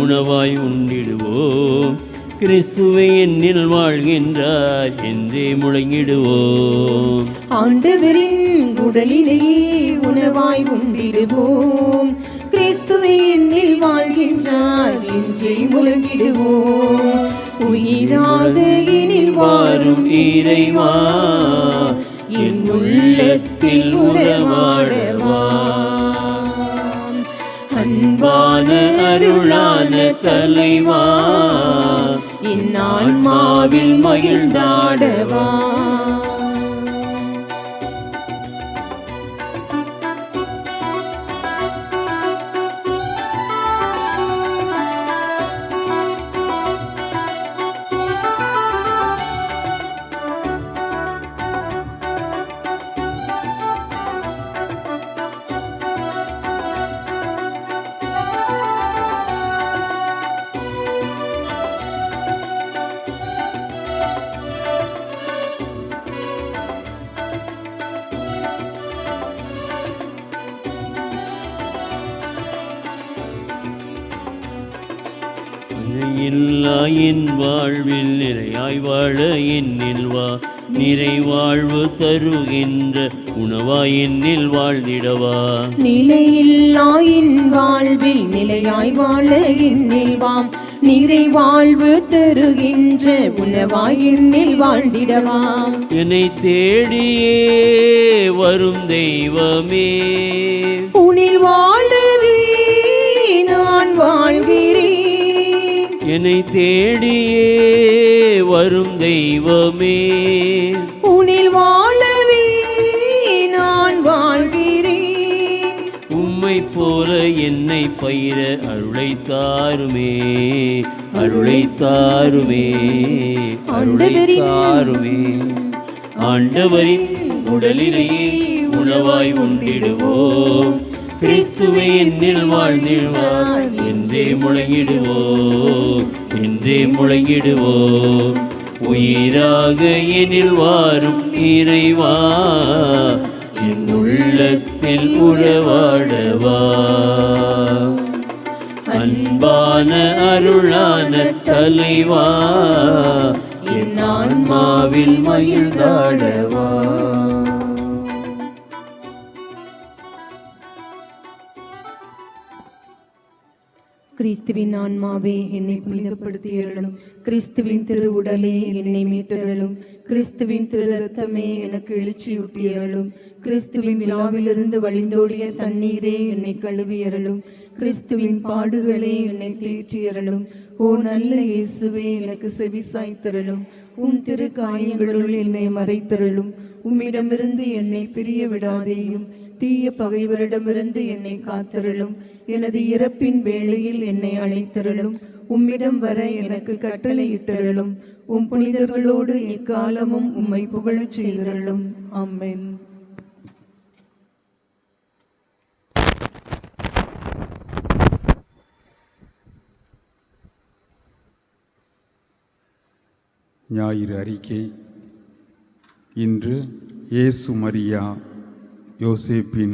உணவாய் உண்டிடுவோம், கிறிஸ்துவே என்னில் வாழ்கின்றார் என்றே முழங்கிடுவோம். ஆண்டவரின் உடலிலேயே உணவாய் உண்டிடுவோம். கிறிஸ்துவே என்னில் வாழ்கின்றார் என்றே முழங்கிடுவோம். உயிராக எனில் வாரும் இறைவா, என் உள்ளத்தில் உறவாடவா. அன்பான அருளான தலைவா, என் ஆன்மாவில் மகிழ்ந்தாடவா. இல்லா என் வாழ்வில் நிறையாய் வாழ என்னில் வா. நிறைவாழ்வு தருகின்ற உணவாய் என்னில் வாழ்ந்திடவா. நிலையில்லா என் வாழ்வில் நிலையாய் வாழ என்னில் வாம். நிறைவாழ்வு தருகின்ற உணவாய் என்னில் வாழ்ந்திடவாம். என்னை தேடியே வரும் தெய்வமே, உனில் வாழவே நான் வாழ்கிறேன். என்னை தேடியே வரும் தெய்வமே, உனில் வாழவே நான் வாழ்கிறேன். உம்மை போல என்னை பயிர அருளை தாருமே, அருளை தாருமே, அருளை தாருமே. ஆண்டவரின் உடலிலேயே உணவாய் உண்டிடுவோம். கிறிஸ்துவே என்னில் வாழ்ந்திடுவார் என்றே முழங்கிடுவோம், என்றே முழங்கிடுவோம். உயிராக எனில் வாரும் இறைவா, என் உள்ளத்தில் உறவாடவா. அன்பான அருளான தலைவா, என் ஆன்மாவில் மகிழ்ந்தாடவா. கிறிஸ்துவின் ஆன்மாவே என்னை புனிதப்படுத்தியருளும். கிறிஸ்துவின் திரு உடலே என்னை மீட்டருளும். கிறிஸ்துவின் திரு ரத்தமே எனக்கு எழுச்சியூட்டியருளும். கிறிஸ்துவின் விழாவிலிருந்து வழிந்தோடிய தண்ணீரே என்னை கழுவியருளும். கிறிஸ்துவின் பாடுகளே என்னை தேற்றியருளும். ஓ நல்ல இயேசுவே, எனக்கு செவி சாய்த்தருளும். உம் திரு காயங்களுள் என்னை மறைத்தருளும். உம்மிடமிருந்து என்னை பிரிய விடாதேயும். தீய பகைவரிடமிருந்து என்னை காத்தருளும். எனது இறப்பின் வேளையில் என்னை அழைத்தருளும். உம்மிடம் வர எனக்கு கட்டளையிட்டருளும். உம் புனிதர்களோடு எக்காலமும் உம்மை புகழச் செய்தருளும். ஆமென். ஞாயிறு அறிக்கை. இன்று இயேசு மரியா யோசேப்பின்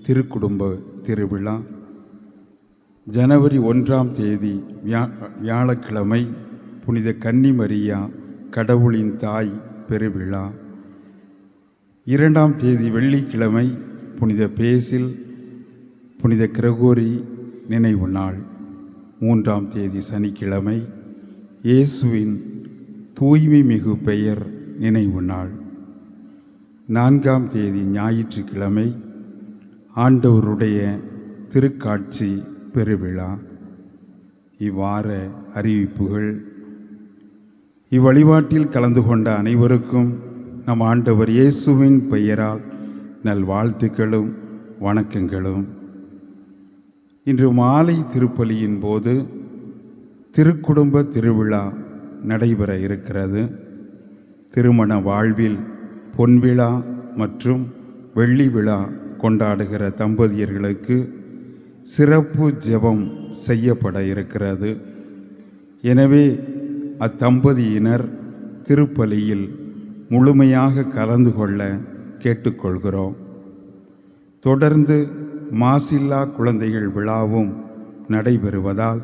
திருக்குடும்ப திருவிழா. ஜனவரி 1ஆம் தேதி வியாழக்கிழமை புனித கன்னி மரியா கடவுளின் தாய் பெருவிழா. 2ஆம் தேதி வெள்ளிக்கிழமை புனித பேசில் புனித கிரகோரி நினைவு நாள். 3ஆம் தேதி சனிக்கிழமை இயேசுவின் தூய்மை மிகு பெயர் நினைவு நாள். 4ஆம் தேதி ஞாயிற்றுக்கிழமை ஆண்டவருடைய திருக்காட்சி பெருவிழா. இவ்வார அறிவிப்புகள். இவ்வழிபாட்டில் கலந்து கொண்ட அனைவருக்கும் நம் ஆண்டவர் இயேசுவின் பெயரால் நல்வாழ்த்துக்களும் வணக்கங்களும். இன்று மாலை திருப்பலியின் போது திருக்குடும்ப திருவிழா நடைபெற இருக்கிறது. திருமண வாழ்வில் பொன்விழா மற்றும் வெள்ளி விழா கொண்டாடுகிற தம்பதியர்களுக்கு சிறப்பு ஜெபம் செய்யப்பட இருக்கிறது. எனவே அத்தம்பதியினர் திருப்பலியில் முழுமையாக கலந்து கொள்ள கேட்டுக்கொள்கிறோம். தொடர்ந்து மாசில்லா குழந்தைகள் விழாவும் நடைபெறுவதால்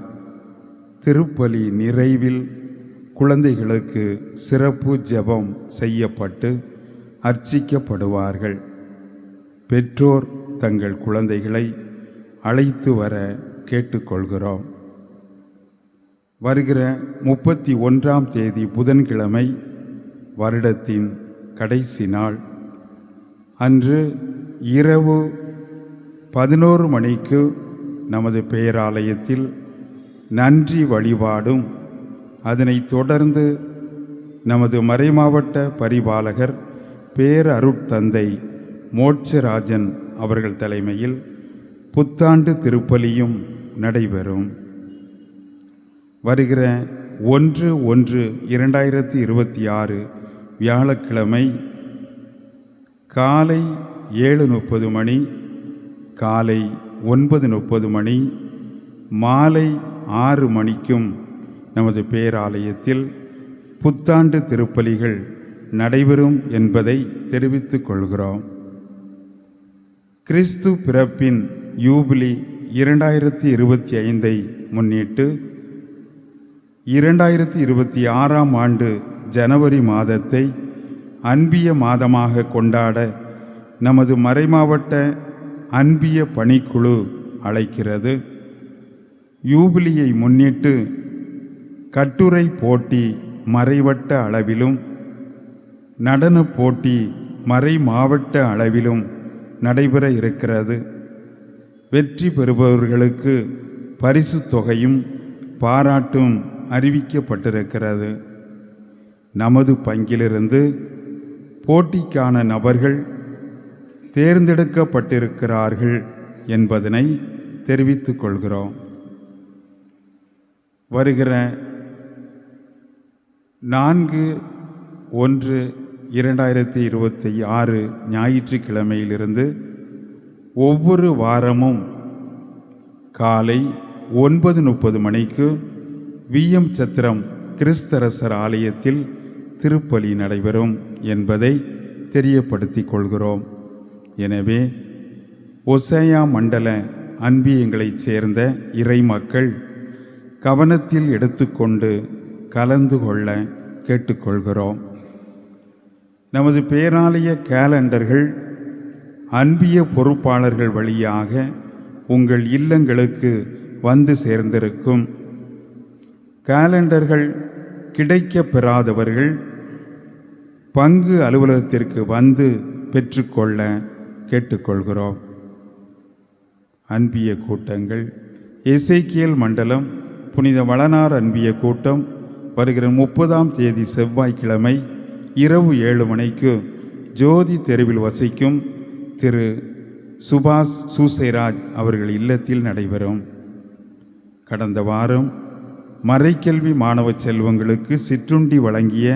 திருப்பலி நிறைவில் குழந்தைகளுக்கு சிறப்பு ஜெபம் செய்யப்பட்டு அர்ச்சிக்கப்படுவார்கள். பெற்றோர் தங்கள் குழந்தைகளை அழைத்து வர கேட்டுக்கொள்கிறோம். வருகிற 31ஆம் தேதி புதன்கிழமை, வருடத்தின் கடைசி நாள் அன்று இரவு 11 மணிக்கு நமது பேராலயத்தில் நன்றி வழிபாடும், அதனைத் தொடர்ந்து நமது மறைமாவட்ட பரிபாலகர் பேரருட்தந்தை மோட்சராஜன் அவர்கள் தலைமையில் புத்தாண்டு திருப்பலியும் நடைபெறும். வருகிற 1/1/2026 வியாழக்கிழமை காலை 7:30 மணி, காலை 9:30 மணி, மாலை 6 மணிக்கும் நமது பேராலயத்தில் புத்தாண்டு திருப்பலிகள் நடைபெறும் என்பதை தெரிவித்துக் கொள்கிறோம். கிறிஸ்து பிறப்பின் யூபிலி 2025ஐ முன்னிட்டு 2026ஆம் ஆண்டு ஜனவரி மாதத்தை அன்பிய மாதமாக கொண்டாட நமது மறைமாவட்ட அன்பிய பணிக்குழு அழைக்கிறது. யூபிலியை முன்னிட்டு கட்டுரை போட்டி மறைவட்ட அளவிலும், நடன போட்டி மறை மாவட்ட அளவிலும் நடைபெற இருக்கிறது. வெற்றி பெறுபவர்களுக்கு பரிசு தொகையும் பாராட்டும் அறிவிக்கப்பட்டிருக்கிறது. நமது பங்கிலிருந்து போட்டிக்கான நபர்கள் தேர்ந்தெடுக்கப்பட்டிருக்கிறார்கள் என்பதனை தெரிவித்துக் கொள்கிறோம். வருகிற 4/1/2026 ஞாயிற்றுக்கிழமையிலிருந்து ஒவ்வொரு வாரமும் காலை 9:30 மணிக்கு விஎம் சத்திரம் கிறிஸ்தரசர் ஆலயத்தில் திருப்பலி நடைபெறும் என்பதை தெரியப்படுத்திக் கொள்கிறோம். எனவே ஒசேயா மண்டல அன்பியங்களைச் சேர்ந்த இறை மக்கள் கவனத்தில் எடுத்துக்கொண்டு கலந்து கொள்ள கேட்டுக்கொள்கிறோம். நமது பேராலய கேலண்டர்கள் அன்பிய பொறுப்பாளர்கள் வழியாக உங்கள் இல்லங்களுக்கு வந்து சேர்ந்திருக்கும். கேலண்டர்கள் கிடைக்கப் பெறாதவர்கள் பங்கு அலுவலகத்திற்கு வந்து பெற்றுக்கொள்ள கேட்டுக்கொள்கிறோம். அன்பிய கூட்டங்கள் எசேக்கியேல் மண்டலம் புனித வளனார் அன்பிய கூட்டம் வருகிற 30ஆம் தேதி செவ்வாய்க்கிழமை இரவு 7 மணிக்கு ஜோதி தெருவில் வசிக்கும் திரு சுபாஷ் சூசைராஜ் அவர்கள் இல்லத்தில் நடைபெறும். கடந்த வாரம் மறைக்கல்வி மாணவ செல்வங்களுக்கு சிற்றுண்டி வழங்கிய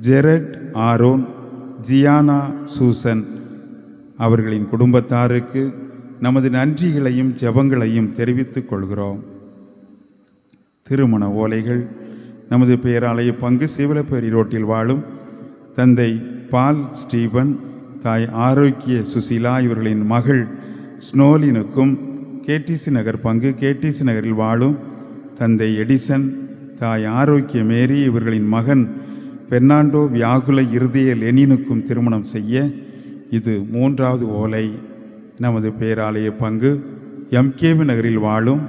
ஜெரட் ஆரோன், ஜியானா சூசன் அவர்களின் குடும்பத்தாருக்கு நமது நன்றிகளையும் ஜெபங்களையும் தெரிவித்துக் கொள்கிறோம். திருமண ஓலைகள் நமது பேராலய பங்கு சீவலப்பேரி ரோட்டில் வாழும் தந்தை பால் ஸ்டீபன், தாய் ஆரோக்கிய சுசீலா இவர்களின் மகள் ஸ்னோலினுக்கும், கேடிசி நகர் பங்கு கேடிசி நகரில் வாழும் தந்தை எடிசன், தாய் ஆரோக்கிய மேரி இவர்களின் மகன் பெர்னாண்டோ வியாகுல இருதய லெனினுக்கும் திருமணம் செய்ய இது 3வது ஓலை. நமது பேராலய பங்கு எம்கேவி நகரில் வாழும்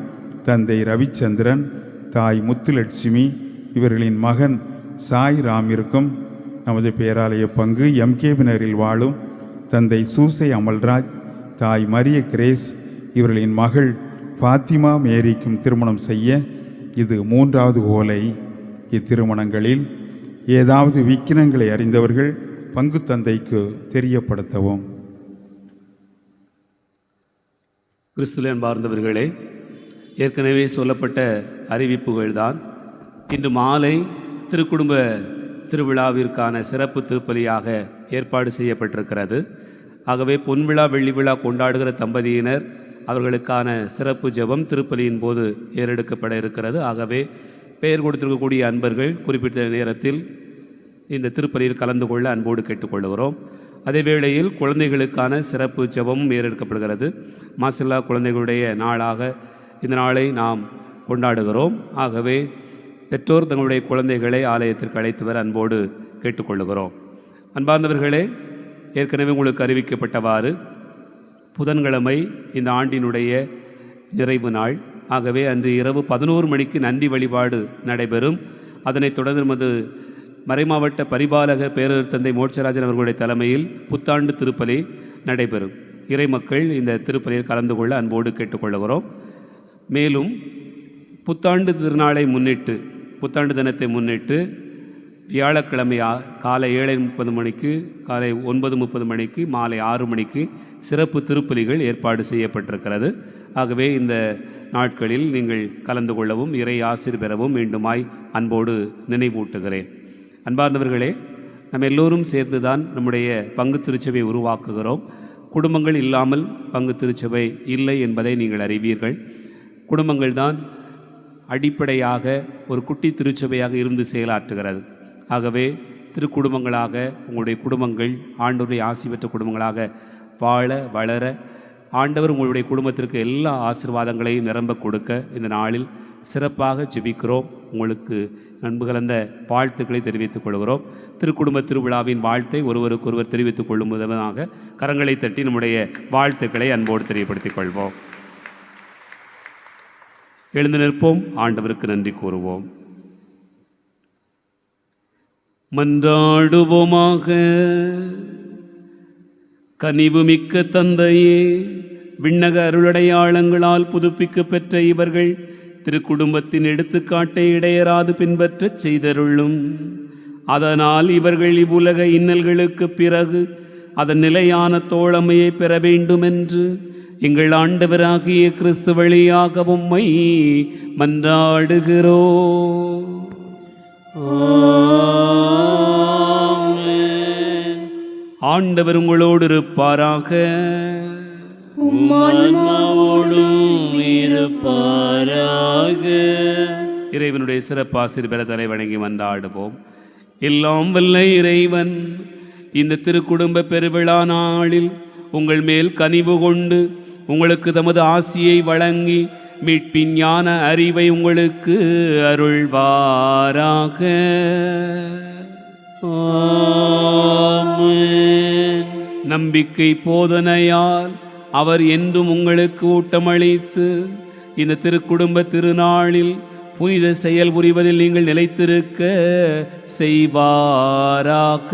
தந்தை ரவிச்சந்திரன், தாய் முத்துலட்சுமி இவர்களின் மகன் சாய் ராமிற்கும், நமது பேராலய பங்கு எம்கேவி நகரில் வாழும் தந்தை சூசை அமல்ராஜ், தாய் மரிய கிரேஸ் இவர்களின் மகள் ஃபாத்திமா மேரிக்கும் திருமணம் செய்ய இது 3வது ஓலை. இத்திருமணங்களில் ஏதாவது விக்கினங்களை அறிந்தவர்கள் பங்கு தந்தைக்கு தெரியப்படுத்தவும். கிறிஸ்துவின் அன்பார்ந்தவர்களே, ஏற்கனவே சொல்லப்பட்ட அறிவிப்புகள்தான். இன்று மாலை திருக்குடும்ப திருவிழாவிற்கான சிறப்பு திருப்பலியாக ஏற்பாடு செய்யப்பட்டிருக்கிறது. ஆகவே பொன்விழா வெள்ளி விழா கொண்டாடுகிற தம்பதியினர் அவர்களுக்கான சிறப்பு ஜெபம் திருப்பலியின் போது ஏறெடுக்கப்பட இருக்கிறது. ஆகவே பெயர் கொடுத்திருக்கக்கூடிய அன்பர்கள் குறிப்பிட்ட நேரத்தில் இந்த திருப்பலியில் கலந்து கொள்ள அன்போடு கேட்டுக்கொள்கிறோம். அதே வேளையில் குழந்தைகளுக்கான சிறப்பு ஜெபமும் ஏறெடுக்கப்படுகிறது. மாசில்லா குழந்தைகளுடைய நாளாக இந்த நாளை நாம் கொண்டாடுகிறோம். ஆகவே பெற்றோர் தங்களுடைய குழந்தைகளை ஆலயத்திற்கு அழைத்து வர அன்போடு கேட்டுக்கொள்ளுகிறோம். அன்பார்ந்தவர்களே, ஏற்கனவே உங்களுக்கு அறிவிக்கப்பட்டவாறு புதன்கிழமை இந்த ஆண்டினுடைய நிறைவு நாள். ஆகவே அன்று இரவு 11 மணிக்கு நன்றி வழிபாடு நடைபெறும். அதனைத் தொடர்ந்து நமது மறைமாவட்ட பரிபாலக பேரர் தந்தை மோட்சராஜன் அவர்களுடைய தலைமையில் புத்தாண்டு திருப்பலி நடைபெறும். இறைமக்கள் இந்த திருப்பலியில் கலந்து கொள்ள அன்போடு கேட்டுக்கொள்கிறோம். மேலும் புத்தாண்டு திருநாளை முன்னிட்டு, புத்தாண்டு தினத்தை முன்னிட்டு வியாழக்கிழமை காலை 7:30 மணிக்கு, காலை 9:30 மணிக்கு, மாலை 6 மணிக்கு சிறப்பு திருப்பலிகள் ஏற்பாடு செய்யப்பட்டிருக்கிறது. ஆகவே இந்த நாட்களில் நீங்கள் கலந்து கொள்ளவும் இறை ஆசீர் பெறவும் மீண்டுமாய் அன்போடு நினைவூட்டுகிறேன். அன்பார்ந்தவர்களே, நம்ம எல்லோரும் சேர்ந்துதான் நம்முடைய பங்கு திருச்சபையை உருவாக்குகிறோம். குடும்பங்கள் இல்லாமல் பங்கு திருச்சபை இல்லை என்பதை நீங்கள் அறிவீர்கள். குடும்பங்கள் தான் அடிப்படையாக ஒரு குட்டி திருச்சபையாக இருந்து செயலாற்றுகிறது. ஆகவே திருக்குடும்பங்களாக உங்களுடைய குடும்பங்கள் ஆண்டவருடைய ஆசி பெற்ற குடும்பங்களாக வாழ வளர ஆண்டவர் உங்களுடைய குடும்பத்திற்கு எல்லா ஆசீர்வாதங்களையும் நிரம்ப கொடுக்க இந்த நாளில் சிறப்பாக ஜெபிக்கிறோம். உங்களுக்கு அன்பு கலந்த வாழ்த்துக்களை தெரிவித்துக் கொள்கிறோம். திருக்குடும்ப திருவிழாவின் வாழ்த்தை ஒருவருக்கொருவர் தெரிவித்துக் கொள்ளும் விதமாக கரங்களை தட்டி நம்முடைய வாழ்த்துக்களை அன்போடு தெரியப்படுத்திக் கொள்வோம். எழுந்து நிற்போம், ஆண்டவருக்கு நன்றி கூறுவோம். மன்றாடுவோமாக. கனிவுமிக்க தந்தையே, விண்ணக அருளடையாளங்களால் புதுப்பிக்க பெற்ற இவர்கள் திருக்குடும்பத்தின் எடுத்துக்காட்டை இடையராது பின்பற்றச் செய்தருளும். அதனால் இவர்கள் இவ்வுலக இன்னல்களுக்கு பிறகு அதன் நிலையான தோழமையை பெற வேண்டுமென்று எங்கள் ஆண்டவராகிய கிறிஸ்து வழியாக உம்மை மன்றாடுகிறோம். ஆண்டவர் உங்களோடு இருப்பாராக. இறைவனுடைய சிறப்பாசிர் பெற தலை வணங்கி மன்றாடுவோம். எல்லாம் வல்ல இறைவன் இந்த திருக்குடும்ப பெருவிழா நாளில் உங்கள் மேல் கனிவு கொண்டு உங்களுக்கு தமது ஆசியை வழங்கி மீட்பின் ஞான அறிவை உங்களுக்கு அருள்வாராக. நம்பிக்கை போதனையால் அவர் என்றும் உங்களுக்கு ஊட்டமளித்து இந்த திருக்குடும்ப திருநாளில் புனித செயல் புரிவதில் நீங்கள் நிலைத்திருக்க செய்வாராக.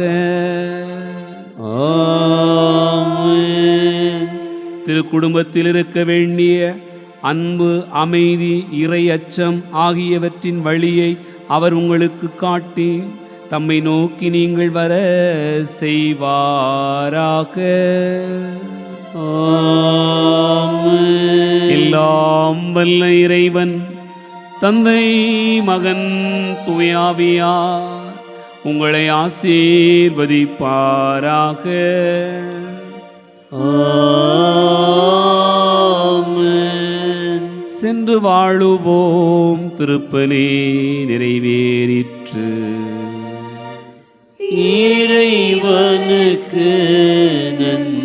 திருக்குடும்பத்தில் இருக்க வேண்டிய அன்பு, அமைதி, இறை அச்சம் ஆகியவற்றின் வழியை அவர் உங்களுக்கு காட்டி தம்மை நோக்கி நீங்கள் வர செய்வாராக. எல்லாம் வல்ல இறைவன் தந்தை, மகன், தூயாவியார் உங்களை ஆசீர்வதிப்பாராக. சென்று வாழுவோம். திருப்பலி நிறைவேறிற்று. இறைவனுக்கு நன்றி.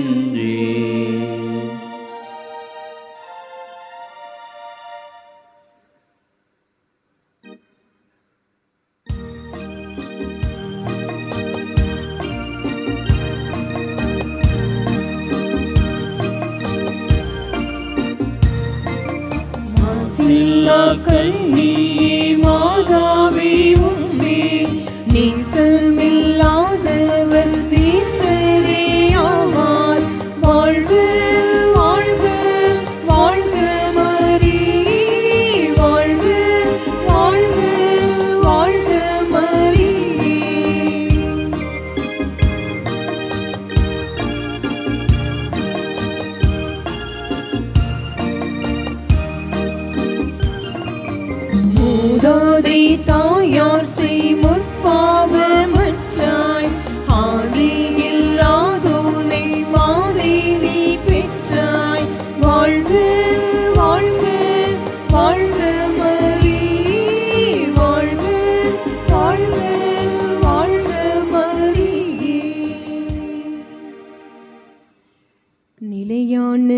கண்ணியே மாதாவே உம்மே நேசமில்லாதவர் நேசரேயாவார். வாழ்க வாழ்க வாழ்க மரியே, வாழ்க வாழ்க வாழ்க மரியே. மூதாதை தாயார் செய் முற்பாவமற்றாய், ஆதியில்லாதோனை மாதை நீ பெற்றாய். வாழ்க வாழ்க வாழ்க மரியே, வாழ்க வாழ்க வாழ்க மரியே. நிலையான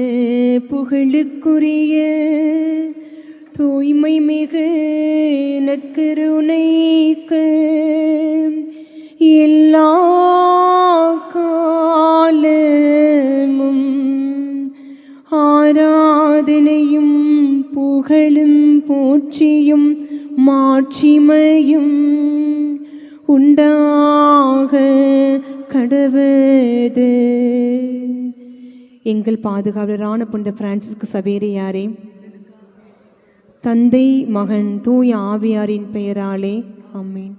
புகழுக்குரிய தூய்மை மிகு நற்கருணைக்கு எல்லா காலமும் ஆராதனையும் புகழும் போற்றியும் மாட்சிமையும் உண்டாக கடவது. எங்கள் பாதுகாவலரான புனித பிரான்சிஸ்கு சவேரியாரே, தந்தை மகன் தூய ஆவியாரின் பெயராலே ஆமென்.